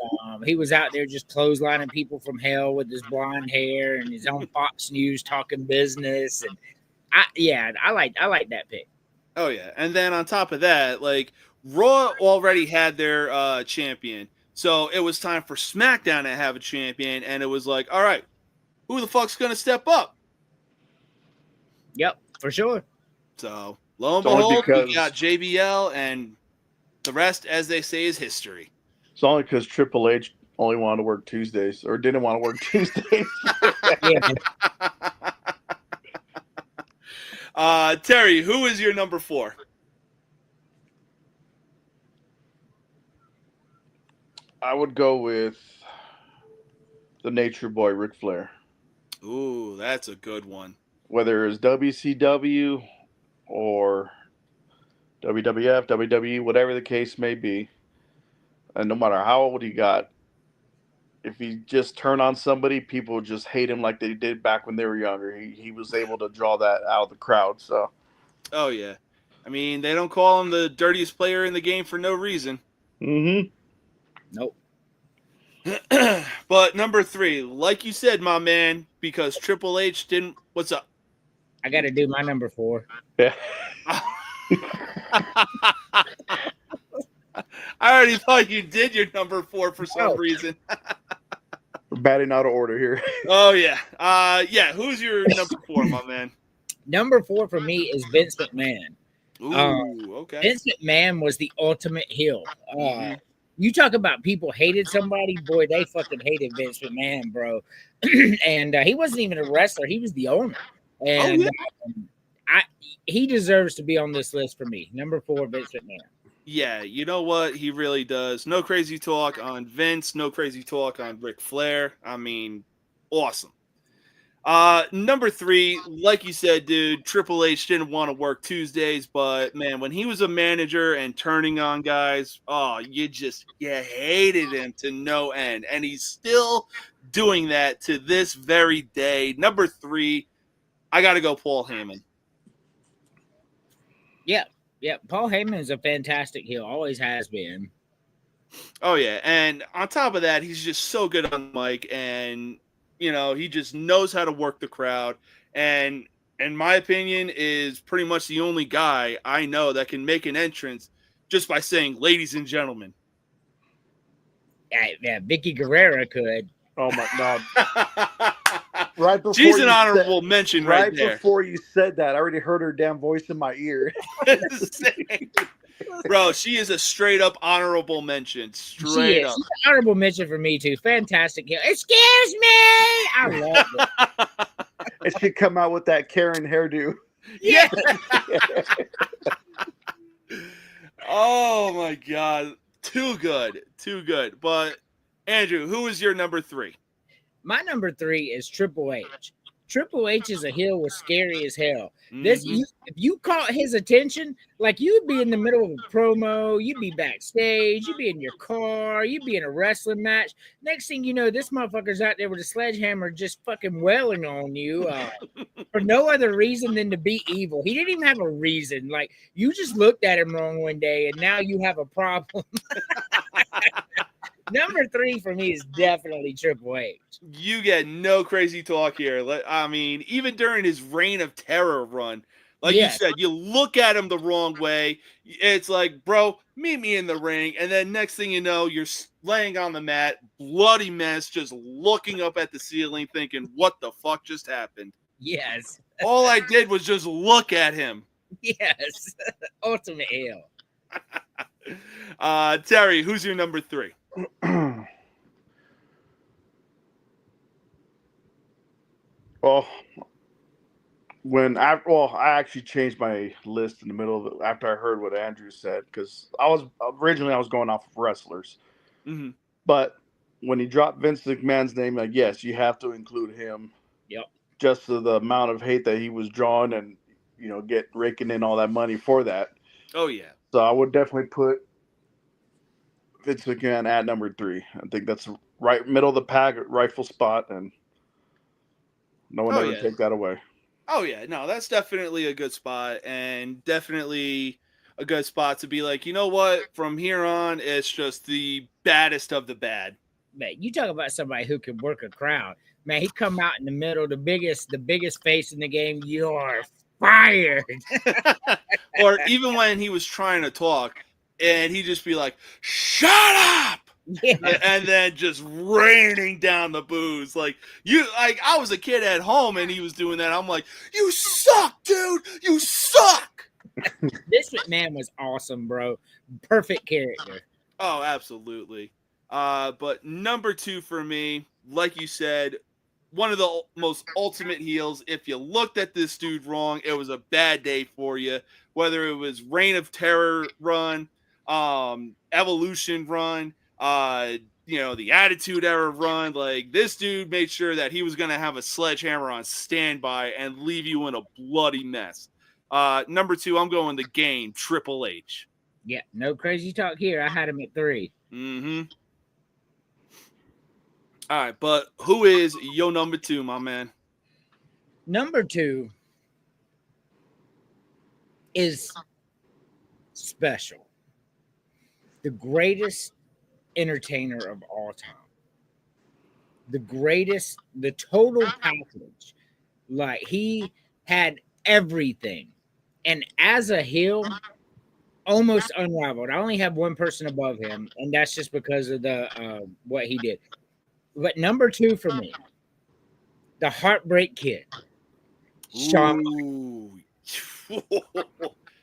D: he was out there just clotheslining people from hell with his blonde hair and his own Fox News talking business. And I like that pick.
C: Oh yeah, and then on top of that, like Raw already had their champion. So it was time for SmackDown to have a champion, and it was like, all right, who the fuck's going to step up?
D: Yep, for sure.
C: So, lo and behold, we got JBL, and the rest, as they say, is history.
E: It's only because Triple H only wanted to work Tuesdays, or didn't want to work Tuesdays.
C: Terry, who is your number 4?
E: I would go with the Nature Boy, Ric Flair.
C: Ooh, that's a good one.
E: Whether it's WCW or WWF, WWE, whatever the case may be, and no matter how old he got, if he just turned on somebody, people would just hate him like they did back when they were younger. He was able to draw that out of the crowd. So,
C: oh yeah, I mean they don't call him the dirtiest player in the game for no reason.
E: Mm-hmm.
D: Nope.
C: But number 3, like you said, my man, because Triple H didn't. What's up?
D: I got to do my number 4.
E: Yeah.
C: I already thought you did your number 4 for some reason.
E: We're batting out of order here.
C: Oh yeah. Who's your number 4, my man?
D: Number 4 for me is Vince McMahon.
C: Ooh, okay.
D: Vince McMahon was the ultimate heel. You talk about people hated somebody, boy, they fucking hated Vince McMahon, bro. And he wasn't even a wrestler; he was the owner, and he deserves to be on this list for me. Number 4, Vince McMahon.
C: Yeah, you know what? He really does. No crazy talk on Vince. No crazy talk on Ric Flair. I mean, awesome. Number 3, like you said, dude, Triple H didn't want to work Tuesdays, but man, when he was a manager and turning on guys, you hated him to no end. And he's still doing that to this very day. Number 3, I got to go Paul Heyman.
D: Yeah. Paul Heyman is a fantastic heel, always has been.
C: Oh yeah. And on top of that, he's just so good on the mic, and he just knows how to work the crowd. And in my opinion, is pretty much the only guy I know that can make an entrance just by saying, ladies and gentlemen.
D: Yeah, Vicky Guerrera could.
E: Oh my God. Right before
C: she's an honorable mention right there.
E: Before you said that, I already heard her damn voice in my ear.
C: Bro, she is a straight up honorable mention. Straight up.
D: She's an honorable mention for me too. Fantastic. Excuse me. I love it.
E: And she come out with that Karen hairdo.
C: Yeah. Oh my God. Too good. But Andrew, who is your number 3?
D: My number 3 is Triple H. Triple H is a heel was scary as hell. If you caught his attention, like you'd be in the middle of a promo, you'd be backstage, you'd be in your car, you'd be in a wrestling match. Next thing you know, this motherfucker's out there with a sledgehammer just fucking wailing on you for no other reason than to be evil. He didn't even have a reason. Like you just looked at him wrong one day and now you have a problem. Number 3 for me is definitely Triple H.
C: You get no crazy talk here. I mean, even during his Reign of Terror run, like you said, you look at him the wrong way. It's like, bro, meet me in the ring. And then next thing you know, you're laying on the mat, bloody mess, just looking up at the ceiling thinking, what the fuck just happened?
D: Yes.
C: All I did was just look at him.
D: Yes. Ultimate heel.
C: Terry, who's your number 3?
E: Well, I actually changed my list in the middle of it after I heard what Andrew said, because I was going off of wrestlers,
C: Mm-hmm.
E: but when he dropped Vince McMahon's name, like, yes, you have to include him.
D: Yep.
E: Just to the amount of hate that he was drawing, and get raking in all that money for that.
C: Oh yeah.
E: So I would definitely put Vince McMahon at number 3. I think that's right middle of the pack, rightful spot, and no one ever take that away.
C: Oh yeah, no, that's definitely a good spot, and definitely a good spot to be like, you know what? From here on, it's just the baddest of the bad.
D: Man, you talk about somebody who can work a crowd. Man, he come out in the middle, the biggest face in the game. You are fired.
C: Or even when he was trying to talk, and he'd just be like, "Shut up!"
D: Yeah.
C: And then just raining down the booze. Like I was a kid at home and he was doing that. I'm like, "You suck, dude! You suck!"
D: This McMahon was awesome, bro. Perfect character.
C: Oh, absolutely. But number 2 for me, like you said, one of the most ultimate heels. If you looked at this dude wrong, it was a bad day for you. Whether it was Reign of Terror run, Evolution run, the Attitude Era run, like this dude made sure that he was going to have a sledgehammer on standby and leave you in a bloody mess. Number 2, I'm going the Game, Triple H.
D: Yeah, no crazy talk here. I had him at 3.
C: Mm-hmm. All right, but who is your number 2, my man?
D: Number 2 is special. The greatest entertainer of all time. The total package. Like, he had everything. And as a heel, almost unrivaled. I only have one person above him, and that's just because of the what he did. But number 2 for me, the Heartbreak Kid, Shawn.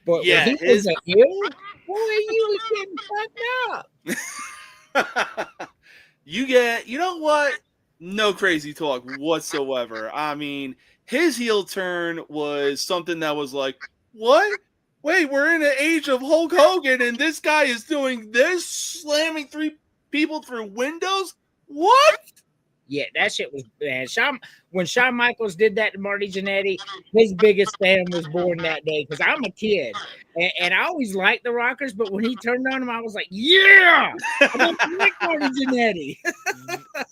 D: But
C: yeah,
D: when he was a heel, boy, you was getting fucked up.
C: You know what? No crazy talk whatsoever. I mean, his heel turn was something that was like, what? Wait, we're in the age of Hulk Hogan, and this guy is doing this, slamming 3 people through windows? What?
D: Yeah, that shit was bad. When Shawn Michaels did that to Marty Jannetty, his biggest fan was born that day, because I'm a kid. And I always liked the Rockers, but when he turned on him, I was like, yeah! I don't like Marty Jannetty.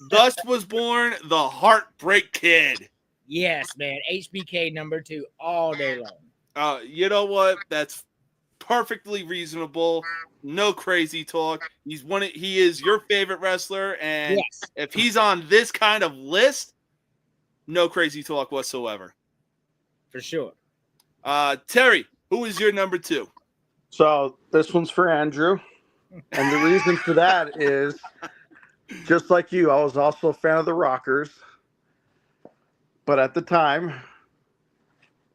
C: Thus was born the Heartbreak Kid.
D: Yes, man. HBK number 2 all day long.
C: You know what? That's perfectly reasonable. No crazy talk. He is your favorite wrestler, and
D: yes,
C: if he's on this kind of list, no crazy talk whatsoever.
D: For sure.
C: Terry, who is your number 2?
E: So this one's for Andrew. And the reason for that is, just like you, I was also a fan of the Rockers. But at the time,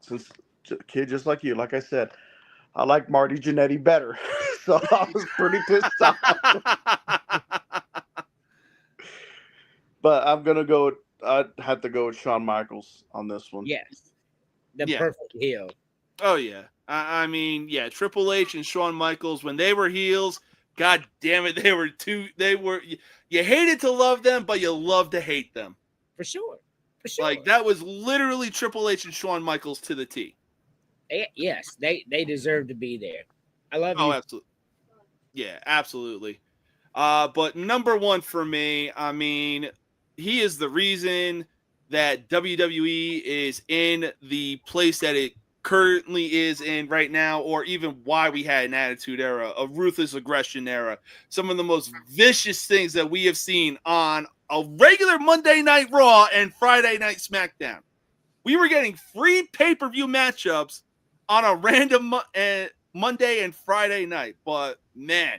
E: since a kid just like you, like I said, I like Marty Jannetty better. So I was pretty pissed off. But I'd have to go with Shawn Michaels on this one.
D: Yes. The perfect heel.
C: Oh, yeah. I mean, yeah, Triple H and Shawn Michaels, when they were heels, God damn it, you hated to love them, but you loved to hate them.
D: For sure. For sure.
C: Like, that was literally Triple H and Shawn Michaels to the T.
D: Yes, they deserve to be there. I love you.
C: Oh, absolutely. Yeah, absolutely. But number 1 for me, I mean, he is the reason that WWE is in the place that it currently is in right now, or even why we had an Attitude Era, a Ruthless Aggression Era, some of the most vicious things that we have seen on a regular Monday Night Raw and Friday Night SmackDown. We were getting free pay-per-view matchups on a random Monday and Friday night. But, man,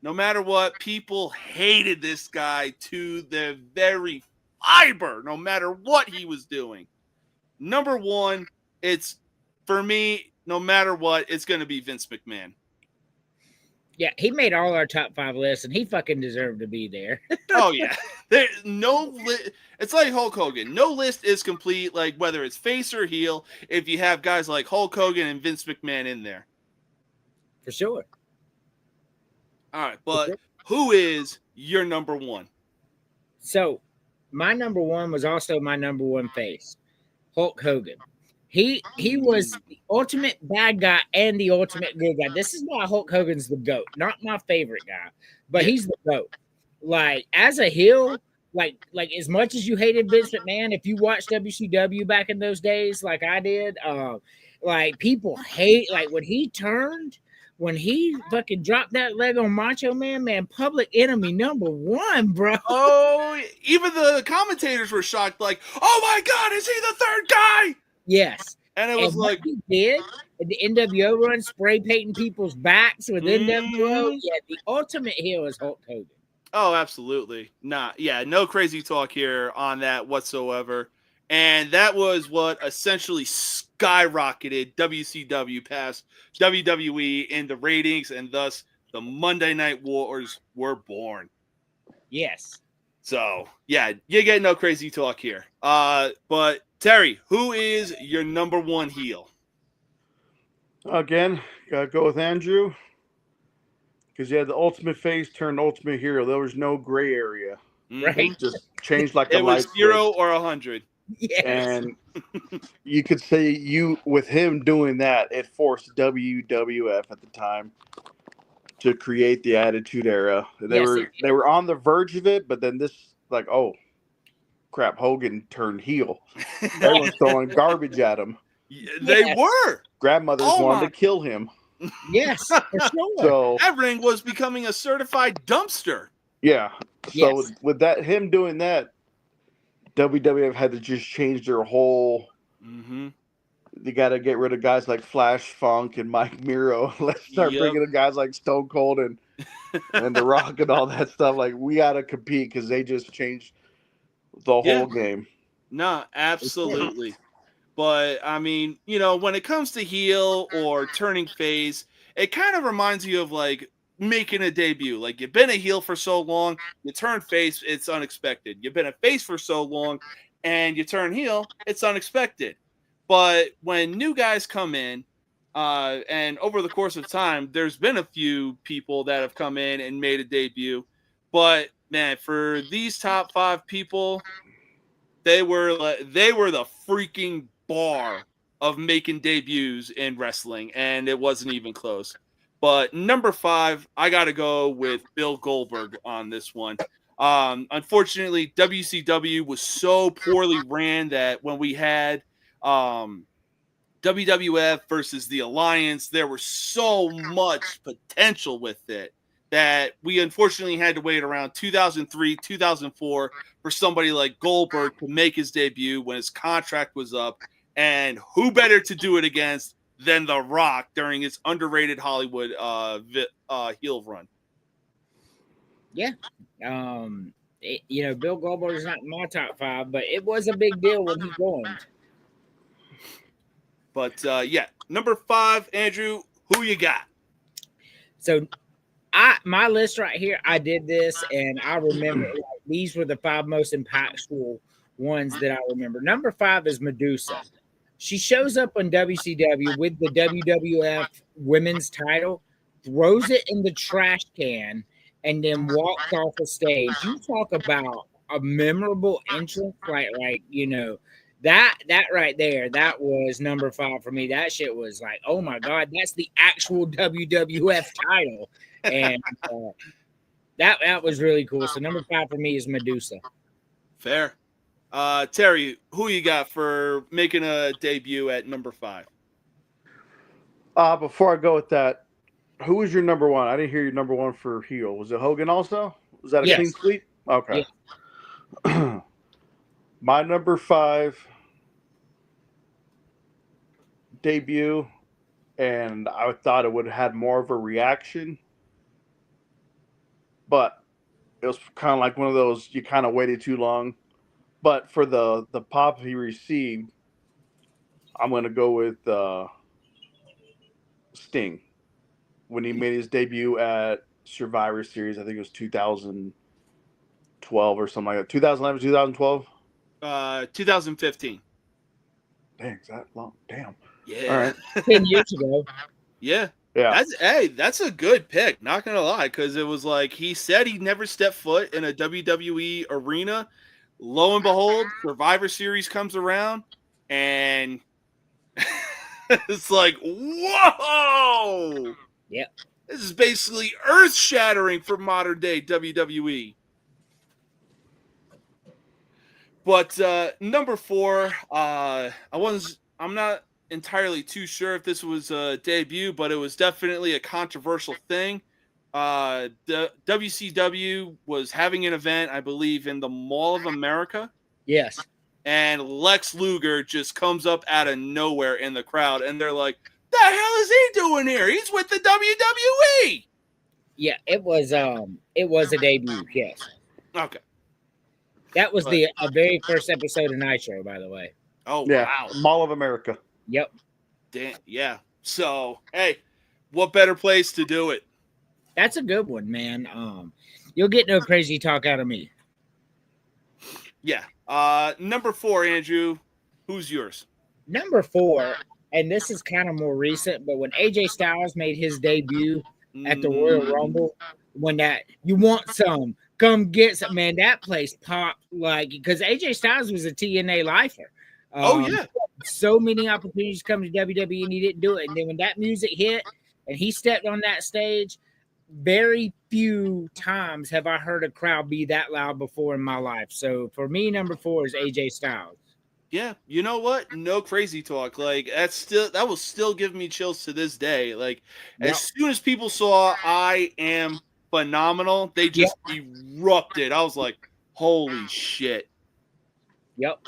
C: no matter what, people hated this guy to the very fiber, no matter what he was doing. Number 1, for me, no matter what, it's going to be Vince McMahon.
D: Yeah, he made all our top 5 lists, and he fucking deserved to be there.
C: Oh yeah, it's like Hulk Hogan. No list is complete. Like whether it's face or heel, if you have guys like Hulk Hogan and Vince McMahon in there.
D: For sure.
C: All right, but who is your number one?
D: So, my number one was also my number one face, Hulk Hogan. He was the ultimate bad guy and the ultimate good guy. This is why Hulk Hogan's the GOAT. Not my favorite guy, but he's the GOAT. Like, as a heel, like as much as you hated Vince McMahon, if you watched WCW back in those days, like I did, like people hate, like when he fucking dropped that leg on Macho Man, public enemy number one, bro.
C: Oh, even the commentators were shocked, like, oh my God, is he the third guy?
D: Yes.
C: And it was like,
D: he did in the NWO run, spray painting people's backs with NWO. Yeah, the ultimate heel is Hulk Hogan.
C: Oh, absolutely. No crazy talk here on that whatsoever. And that was what essentially skyrocketed WCW past WWE in the ratings, and thus the Monday Night Wars were born.
D: Yes.
C: So, yeah, you get no crazy talk here. But Terry, who is your number one heel?
E: Again, gotta go with Andrew. Because you had the ultimate face turned ultimate hero. There was no gray area.
D: Right.
E: Just changed like a
C: It was
E: light
C: 0
E: switch.
C: or 100.
D: Yes.
E: And you could say with him doing that, it forced WWF at the time to create the Attitude Era. They were on the verge of it, but then this, like, oh crap, Hogan turned heel. Everyone's throwing garbage at him.
C: They were.
E: Grandmothers wanted to kill him.
D: Yes, for sure.
E: So
C: that ring was becoming a certified dumpster.
E: Yeah. So with him doing that, WWF had to just change their whole. They got to get rid of guys like Flash Funk and Mike Miro. Let's start bringing in guys like Stone Cold and The Rock and all that stuff. Like, we got to compete because they just changed the whole game.
C: No, absolutely. But I mean, when it comes to heel or turning face, it kind of reminds you of like making a debut. Like, you've been a heel for so long, you turn face, it's unexpected. You've been a face for so long and you turn heel, it's unexpected. But when new guys come in, and over the course of time, there's been a few people that have come in and made a debut. But man, for these top 5 people, they were the freaking bar of making debuts in wrestling, and it wasn't even close. But number 5, I got to go with Bill Goldberg on this one. Unfortunately, WCW was so poorly ran that when we had WWF versus the Alliance, there was so much potential with it that we unfortunately had to wait around 2003, 2004 for somebody like Goldberg to make his debut when his contract was up. And who better to do it against than The Rock during his underrated Hollywood heel run?
D: Yeah. Bill Goldberg is not in my top 5, but it was a big deal when he joined.
C: But number 5, Andrew, who you got?
D: So my list right here, I did this, and I remember these were the 5 most impactful ones that I remember. Number 5 is Medusa. She shows up on WCW with the WWF women's title, throws it in the trash can, and then walks off the stage. You talk about a memorable entrance, that right there, that was number 5 for me. That shit was like, oh my God, that's the actual WWF title. And that was really cool. So number 5 for me is Medusa.
C: Fair. Terry, who you got for making a debut at number 5?
E: Before I go with that, who was your number 1? I didn't hear your number 1 for heel. Was it Hogan also? Was that a clean sweep? Okay. Yeah. My number 5 debut, and I thought it would have had more of a reaction, but it was kind of like one of those, you kind of waited too long. But for the pop he received, I'm going to go with Sting. when he made his debut at Survivor Series. I think it was 2012 or something like that. 2011, 2012.
C: 2015.
E: Dang, is that long? Damn.
C: Yeah.
E: All right.
D: 10 years ago.
C: Yeah.
E: Yeah.
C: That's a good pick, not gonna lie, because it was like he said he never stepped foot in a WWE arena. Lo and behold, Survivor Series comes around, and it's like, whoa!
D: Yep.
C: This is basically earth-shattering for modern-day WWE. But number 4, I'm not entirely too sure if this was a debut, but it was definitely a controversial thing. The WCW was having an event, I believe, in the Mall of America.
D: Yes.
C: And Lex Luger just comes up out of nowhere in the crowd, and they're like, "The hell is he doing here? He's with the WWE."
D: Yeah, it was a debut. Yes.
C: Okay.
D: That was the very first episode of Nitro, by the way.
C: Oh
E: Yeah.
C: wow.
E: Mall of America.
D: Yep.
C: Damn. Yeah. So hey, what better place to do it?
D: That's a good one, man. You'll get no crazy talk out of me.
C: Yeah. Number 4, Andrew. Who's yours?
D: Number 4, and this is kind of more recent, but when AJ Styles made his debut at the Royal Rumble, when that you want some, come get some, man, that place popped like because AJ Styles was a TNA lifer.
C: Oh yeah.
D: So many opportunities to come to WWE and he didn't do it. And then when that music hit and he stepped on that stage, very few times have I heard a crowd be that loud before in my life. So for me, number 4 is AJ Styles.
C: Yeah, you know what? No crazy talk. Like that will still give me chills to this day. Like as soon as people saw I Am Phenomenal, they just erupted. I was like, holy shit.
D: Yep.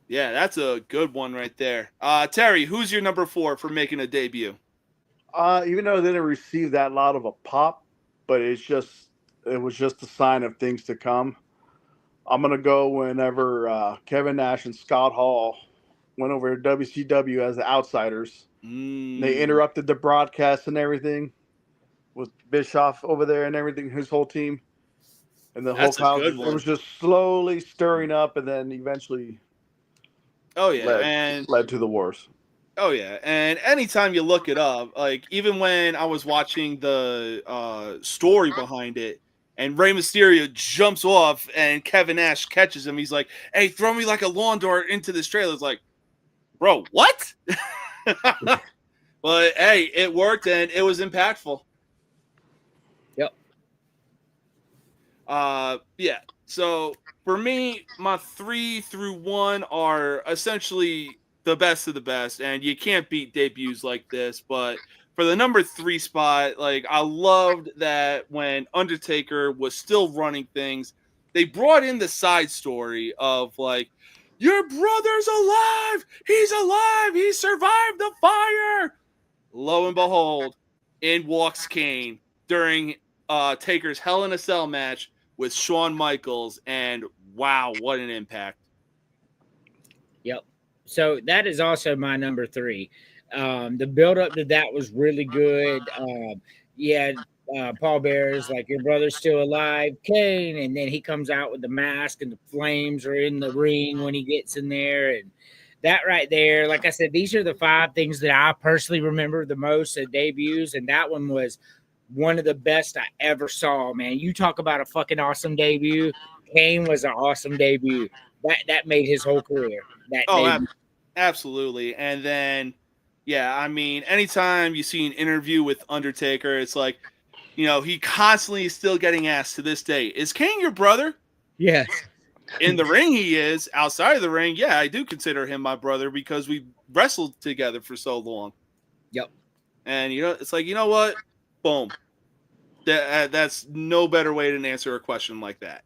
C: Yeah, that's a good one right there. Terry, who's your number 4 for making a debut?
E: Even though they didn't receive that loud of a pop, but it was just a sign of things to come. I'm gonna go whenever Kevin Nash and Scott Hall went over to WCW as the outsiders. They interrupted the broadcast and everything with Bischoff over there and everything, his whole team, and the whole crowd. It was just slowly stirring up, and then eventually, led to the wars.
C: Oh, yeah. And anytime you look it up, like even when I was watching the story behind it and Rey Mysterio jumps off and Kevin Nash catches him, he's like, hey, throw me like a lawn dart into this trailer. It's like, bro, what? But, hey, it worked and it was impactful.
D: Yep.
C: Yeah. So for me, my 3 through 1 are essentially the best of the best, and you can't beat debuts like this. But for the number 3 spot, like I loved that when Undertaker was still running things, they brought in the side story of like, your brother's alive, he survived the fire. Lo and behold, in walks Kane during Taker's Hell in a Cell match with Shawn Michaels, and wow, what an impact.
D: Yep. So that is also my number 3. The build up to that was really good. Paul Bear is like, your brother's still alive, Kane, and then he comes out with the mask and the flames are in the ring when he gets in there, and that right there, like I said, these are the 5 things that I personally remember the most at debuts, and that one was one of the best I ever saw, man. You talk about a fucking awesome debut. Kane was an awesome debut. That made his whole career.
C: Absolutely. And then, yeah, I mean, anytime you see an interview with Undertaker, it's like, you know, he constantly is still getting asked to this day, is Kane your brother?
D: Yes.
C: In the ring, he is. Outside of the ring, yeah, I do consider him my brother because we wrestled together for so long.
D: Yep.
C: And, you know, it's like, you know what? Boom. That's no better way to answer a question like that.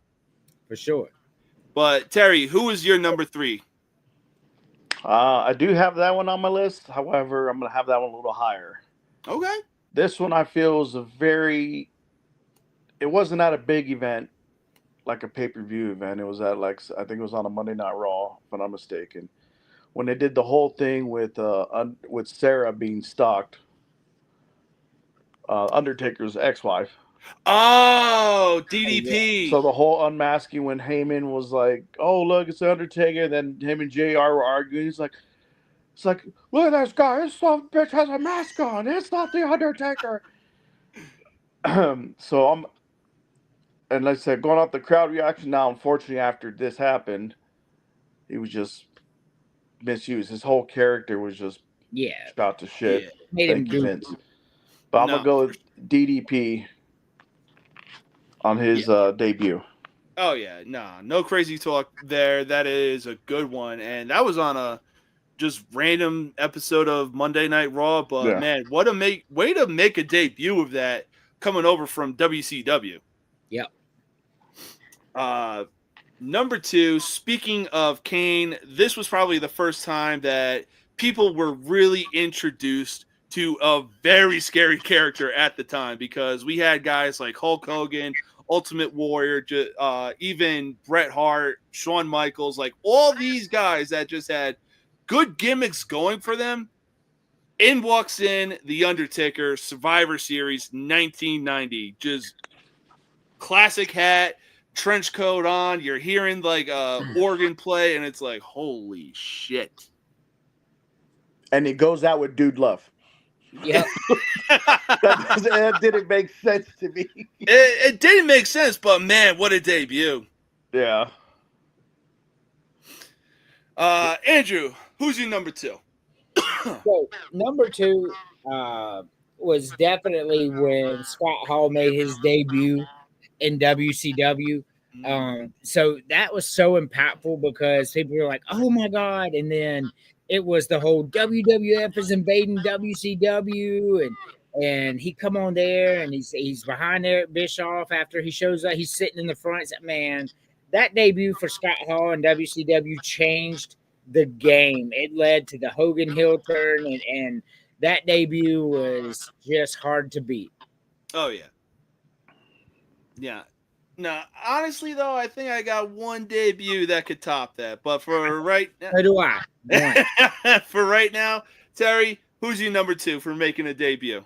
D: For sure.
C: But, Terry, who is your number 3?
E: I do have that one on my list. However, I'm going to have that one a little higher.
C: Okay.
E: This one I feel is it wasn't at a big event, like a pay-per-view event. It was at I think it was on a Monday Night Raw, if I'm not mistaken. When they did the whole thing with Sarah being stalked Undertaker's ex-wife.
C: Oh, DDP.
E: So the whole unmasking when Heyman was like, "Oh, look, it's the Undertaker," then him and JR were arguing. It's like, look at this guy. This son of a bitch has a mask on. It's not the Undertaker. So I'm, and like I said, going off the crowd reaction now. Unfortunately, after this happened, he was just misused. His whole character was just shot to shit.
C: Yeah.
D: Made him
E: Thank you,
D: do.
E: Vince. But I'm gonna go with DDP on his debut.
C: Oh yeah, no crazy talk there. That is a good one, and that was on a just random episode of Monday Night Raw. But man, way to make a debut of that coming over from WCW.
D: Yep.
C: Number 2. Speaking of Kane, this was probably the first time that people were really introduced to a very scary character at the time, because we had guys like Hulk Hogan, Ultimate Warrior, even Bret Hart, Shawn Michaels, like all these guys that just had good gimmicks going for them. In walks in The Undertaker, Survivor Series 1990. Just classic hat, trench coat on. You're hearing like organ play, and it's like, holy shit.
E: And it goes out with Dude Love.
D: Yeah.
E: that didn't make sense to me.
C: It didn't make sense, but man, what a debut.
E: Yeah.
C: Andrew, who's your number 2?
D: So number 2 was definitely when Scott Hall made his debut in WCW. So that was so impactful because people were like, "Oh my god!" And then it was the whole WWF is invading WCW, and he come on there and he's behind Eric Bischoff after he shows up. He's sitting in the front. It's like, man, that debut for Scott Hall in WCW changed the game. It led to the Hogan heel turn, and that debut was just hard to beat.
C: Oh yeah. Yeah. No, honestly though, I think I got one debut that could top that. But for right now,
D: So do I.
C: for right now, Terry, who's your number 2 for making a debut?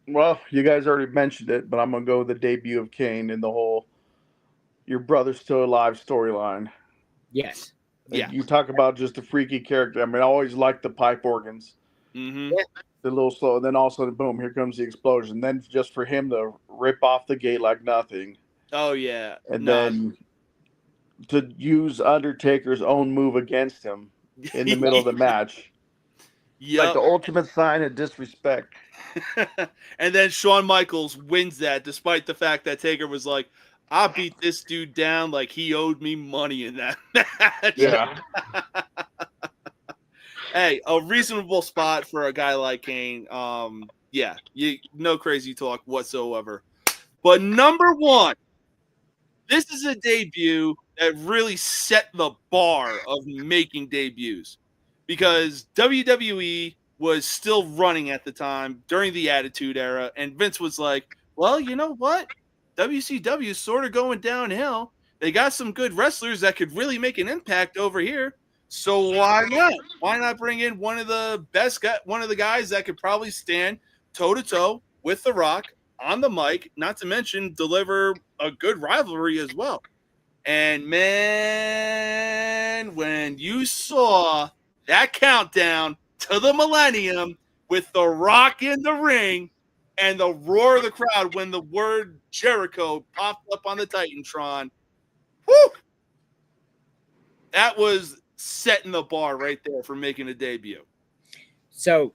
E: Well, you guys already mentioned it, but I'm gonna go with the debut of Kane in the whole "Your brother's still alive" storyline.
D: Yes.
C: Yeah.
E: You talk about just a freaky character. I mean, I always liked the pipe organs.
C: Mm-hmm.
D: Yeah.
E: The little slow, and then all of a sudden, boom, here comes the explosion. Then just for him to rip off the gate like nothing.
C: Oh yeah.
E: And then to use Undertaker's own move against him in the middle of the match.
C: Yep.
E: Like the ultimate sign of disrespect.
C: And then Shawn Michaels wins that, despite the fact that Taker was like, I beat this dude down like he owed me money in that match.
E: Yeah.
C: Hey, a reasonable spot for a guy like Kane. Yeah, no crazy talk whatsoever. But number 1, this is a debut that really set the bar of making debuts, because WWE was still running at the time during the Attitude Era, and Vince was like, well, you know what? WCW is sort of going downhill. They got some good wrestlers that could really make an impact over here. So why not? Why not bring in one of the guys that could probably stand toe-to-toe with The Rock on the mic, not to mention deliver a good rivalry as well. And man, when you saw that countdown to the millennium with The Rock in the ring and the roar of the crowd when the word Jericho popped up on the Titantron, whoo! That was setting the bar right there for making a debut.
D: So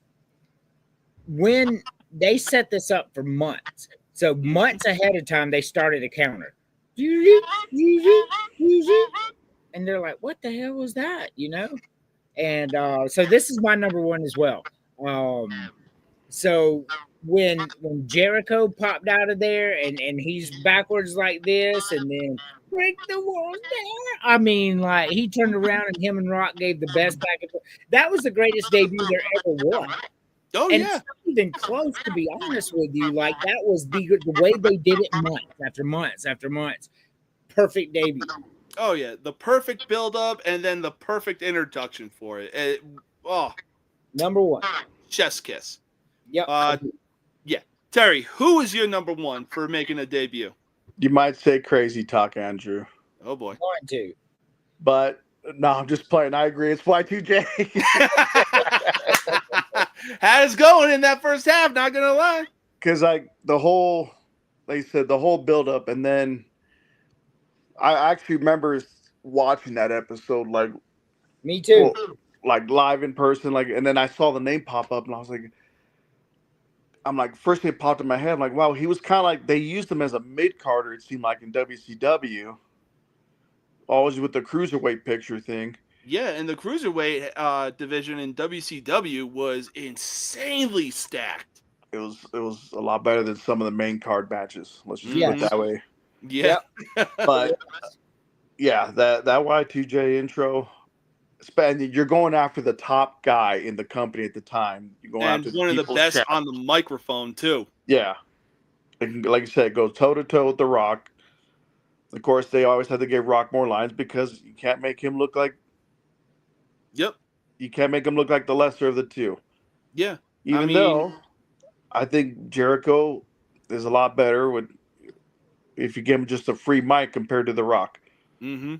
D: when they set this up for months, so months ahead of time, they started a counter. And they're like, what the hell was that? You know? And so this is my number 1 as well. So when Jericho popped out of there and he's backwards like this and then break the walls down. I mean, like he turned around and him and Rock gave the best back and forth. That was the greatest debut there ever was.
C: Oh,
D: and
C: yeah.
D: It's not even close, to be honest with you. Like that was the way they did it months after months after months. Perfect debut.
C: Oh, yeah. The perfect build-up and then the perfect introduction for it.
D: Number 1.
C: Chef's kiss.
D: Yep.
C: Yeah. Terry, who is your number one for making a debut?
E: You might say crazy talk, Andrew.
C: Oh boy.
D: 1, 2.
E: But no, I'm just playing. I agree. It's Y2J.
C: How's it going in that first half? Not gonna lie.
E: Because like the whole build up, and then I actually remember watching that episode like
D: Me too.
E: like live in person, like, and then I saw the name pop up, and I was like, first thing that popped in my head, I'm like, wow, he was kind of like they used him as a mid carder. It seemed like in WCW, always with the cruiserweight picture thing.
C: Yeah, and the cruiserweight division in WCW was insanely stacked.
E: It was a lot better than some of the main card matches. Let's just
D: Yes.
E: put it that way.
C: Yeah.
E: But yeah, that Y2J intro, you're going after the top guy in the company at the time. You're going
C: And
E: after
C: one of the
E: people's
C: best
E: champ.
C: on the microphone too.
E: Yeah, like I said, go toe to toe with The Rock. Of course, they always had to give Rock more lines because you can't make him look like.
C: Yep.
E: You can't make him look like the lesser of the two.
C: Yeah.
E: Even though I think Jericho is a lot better if you give him just a free mic compared to The Rock.
C: Mm-hmm.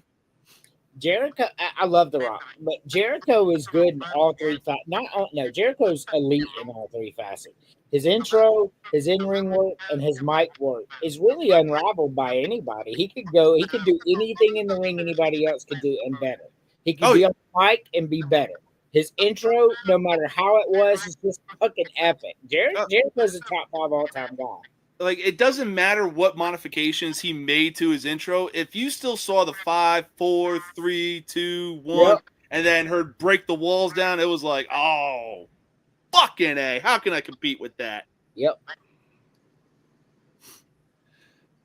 D: Jericho, I love The Rock, but Jericho is good in all three facets. Jericho's elite in all three facets. His intro, his in-ring work, and his mic work is really unrivaled by anybody. He could do anything in the ring anybody else could do and better. He could be on the mic and be better. His intro, no matter how it was, is just fucking epic. Jericho's a top 5 all-time guy.
C: Like, it doesn't matter what modifications he made to his intro. If you still saw the 5, 4, 3, 2, 1, and then heard break the walls down, it was like, oh, fucking A. How can I compete with that?
D: Yep.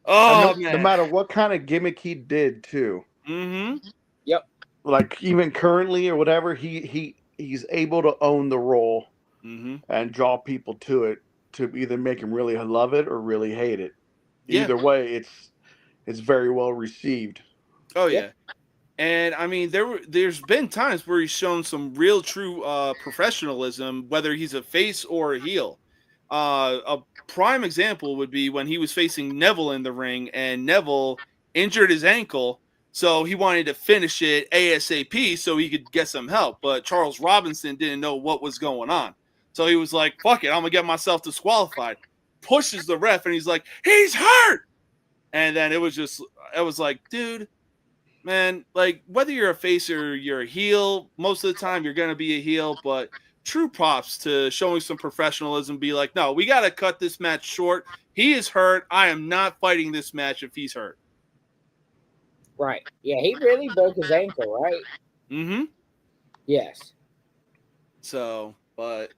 C: Oh, man.
E: No matter what kind of gimmick he did, too.
C: Mm-hmm.
D: Yep.
E: Like, even currently or whatever, he's able to own the role and draw people to it, to either make him really love it or really hate it.
C: Yeah.
E: Either way, it's very well received.
C: Oh yeah, and I mean there's been times where he's shown some real true professionalism, whether he's a face or a heel. A prime example would be when he was facing Neville in the ring, and Neville injured his ankle, so he wanted to finish it ASAP so he could get some help. But Charles Robinson didn't know what was going on. So he was like, fuck it, I'm going to get myself disqualified. Pushes the ref, and he's like, he's hurt! And then it was like, dude, man, like, whether you're a face or you're a heel, most of the time you're going to be a heel, but true props to showing some professionalism. Be like, no, we got to cut this match short. He is hurt. I am not fighting this match if he's hurt.
D: Right. Yeah, he really broke his ankle, right?
C: Mm-hmm.
D: Yes.
C: So, but...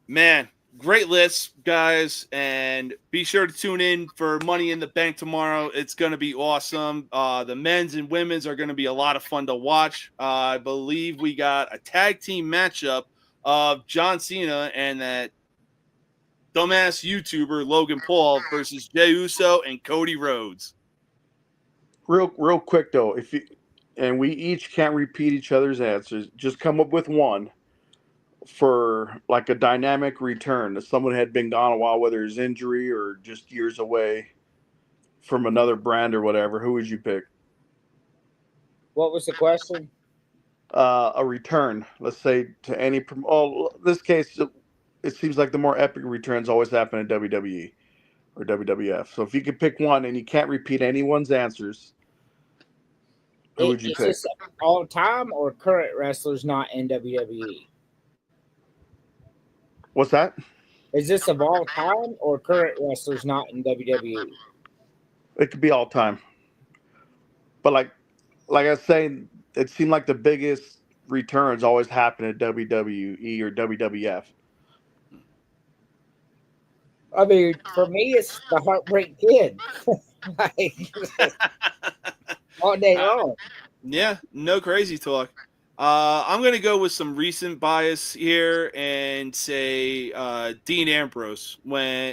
C: man, great list, guys, and be sure to tune in for Money in the Bank tomorrow. It's going to be awesome. The men's and women's are going to be a lot of fun to watch. I believe we got a tag team matchup of John Cena and that dumbass YouTuber Logan Paul versus Jey Uso and Cody Rhodes.
E: Real quick, though, and we each can't repeat each other's answers, just come up with one for like a dynamic return that someone had been gone a while, whether it's injury or just years away from another brand or whatever. Who would you pick?
D: What was the question?
E: A return, let's say, to any. In this case, it seems like the more epic returns always happen in WWE or WWF. So if you could pick one and you can't repeat anyone's answers, who would you pick?
D: Is this all time or current wrestlers not in WWE?
E: What's that?
D: Is this of all time or current wrestlers not in WWE?
E: It could be all time. But like I was saying, it seemed like the biggest returns always happen at WWE or WWF.
D: I mean, for me, it's the Heartbreak Kid. Like, all day long.
C: Yeah, no crazy talk. I'm going to go with some recent bias here and say Dean Ambrose,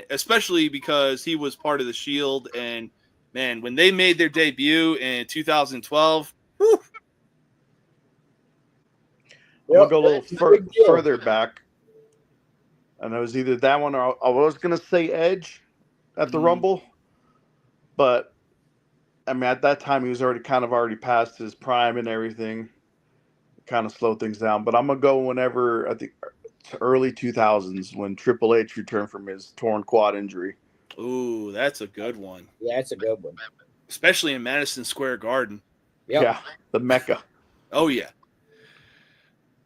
C: especially because he was part of the Shield. And, man, when they made their debut in 2012, whew.
E: We'll go a little further back. And it was either that one or I was going to say Edge at the Rumble. But, I mean, at that time, he was already past his prime and everything. Kind of slowed things down. But I'm going to go whenever, I think, early 2000s when Triple H returned from his torn quad injury.
C: Ooh, that's a good one.
D: Yeah, that's a good one.
C: Especially in Madison Square Garden.
D: Yep.
E: Yeah, the Mecca.
C: Oh, yeah.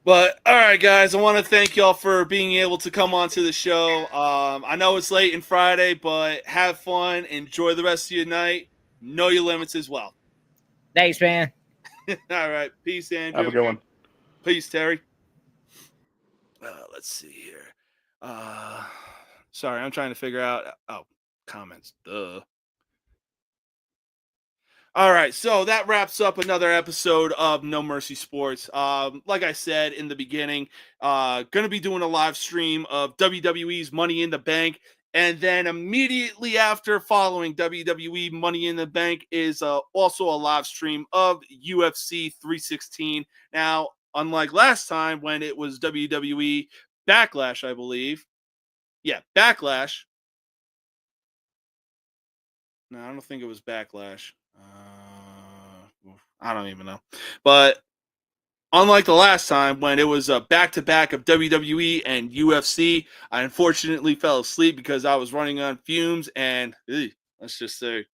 C: But, all right, guys, I want to thank y'all for being able to come on to the show. I know it's late and Friday, but have fun. Enjoy the rest of your night. Know your limits as well.
D: Thanks, man.
C: All right. Peace, Andrew.
E: Have a good one.
C: Peace, Terry. Let's see here. Sorry, I'm trying to figure out. Oh, comments. Duh. All right, so that wraps up another episode of No Mercy Sports. Like I said in the beginning, going to be doing a live stream of WWE's Money in the Bank, and then immediately after following WWE Money in the Bank is also a live stream of UFC 316. Now, unlike last time when it was WWE Backlash, I believe. Yeah, Backlash. No, I don't think it was Backlash. I don't even know. But unlike the last time when it was a back-to-back of WWE and UFC, I unfortunately fell asleep because I was running on fumes and let's just say.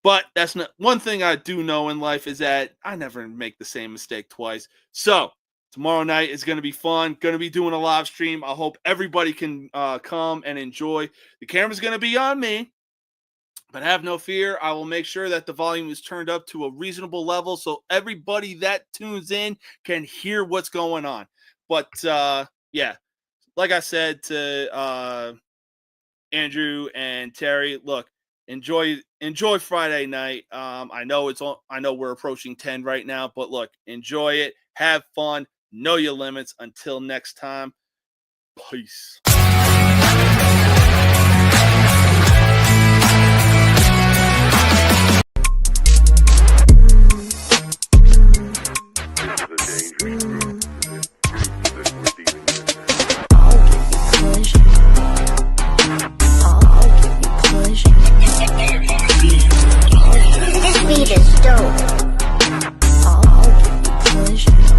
C: But that's not one thing I do know in life is that I never make the same mistake twice. So tomorrow night is going to be fun. Going to be doing a live stream. I hope everybody can come and enjoy. The camera's going to be on me. But have no fear, I will make sure that the volume is turned up to a reasonable level so everybody that tunes in can hear what's going on. But, yeah, like I said to Andrew and Terry, look, enjoy Friday night. I know we're approaching 10 right now, but look, enjoy it. Have fun. Know your limits. Until next time, peace.
F: This beat is dope. I'll give you pleasure.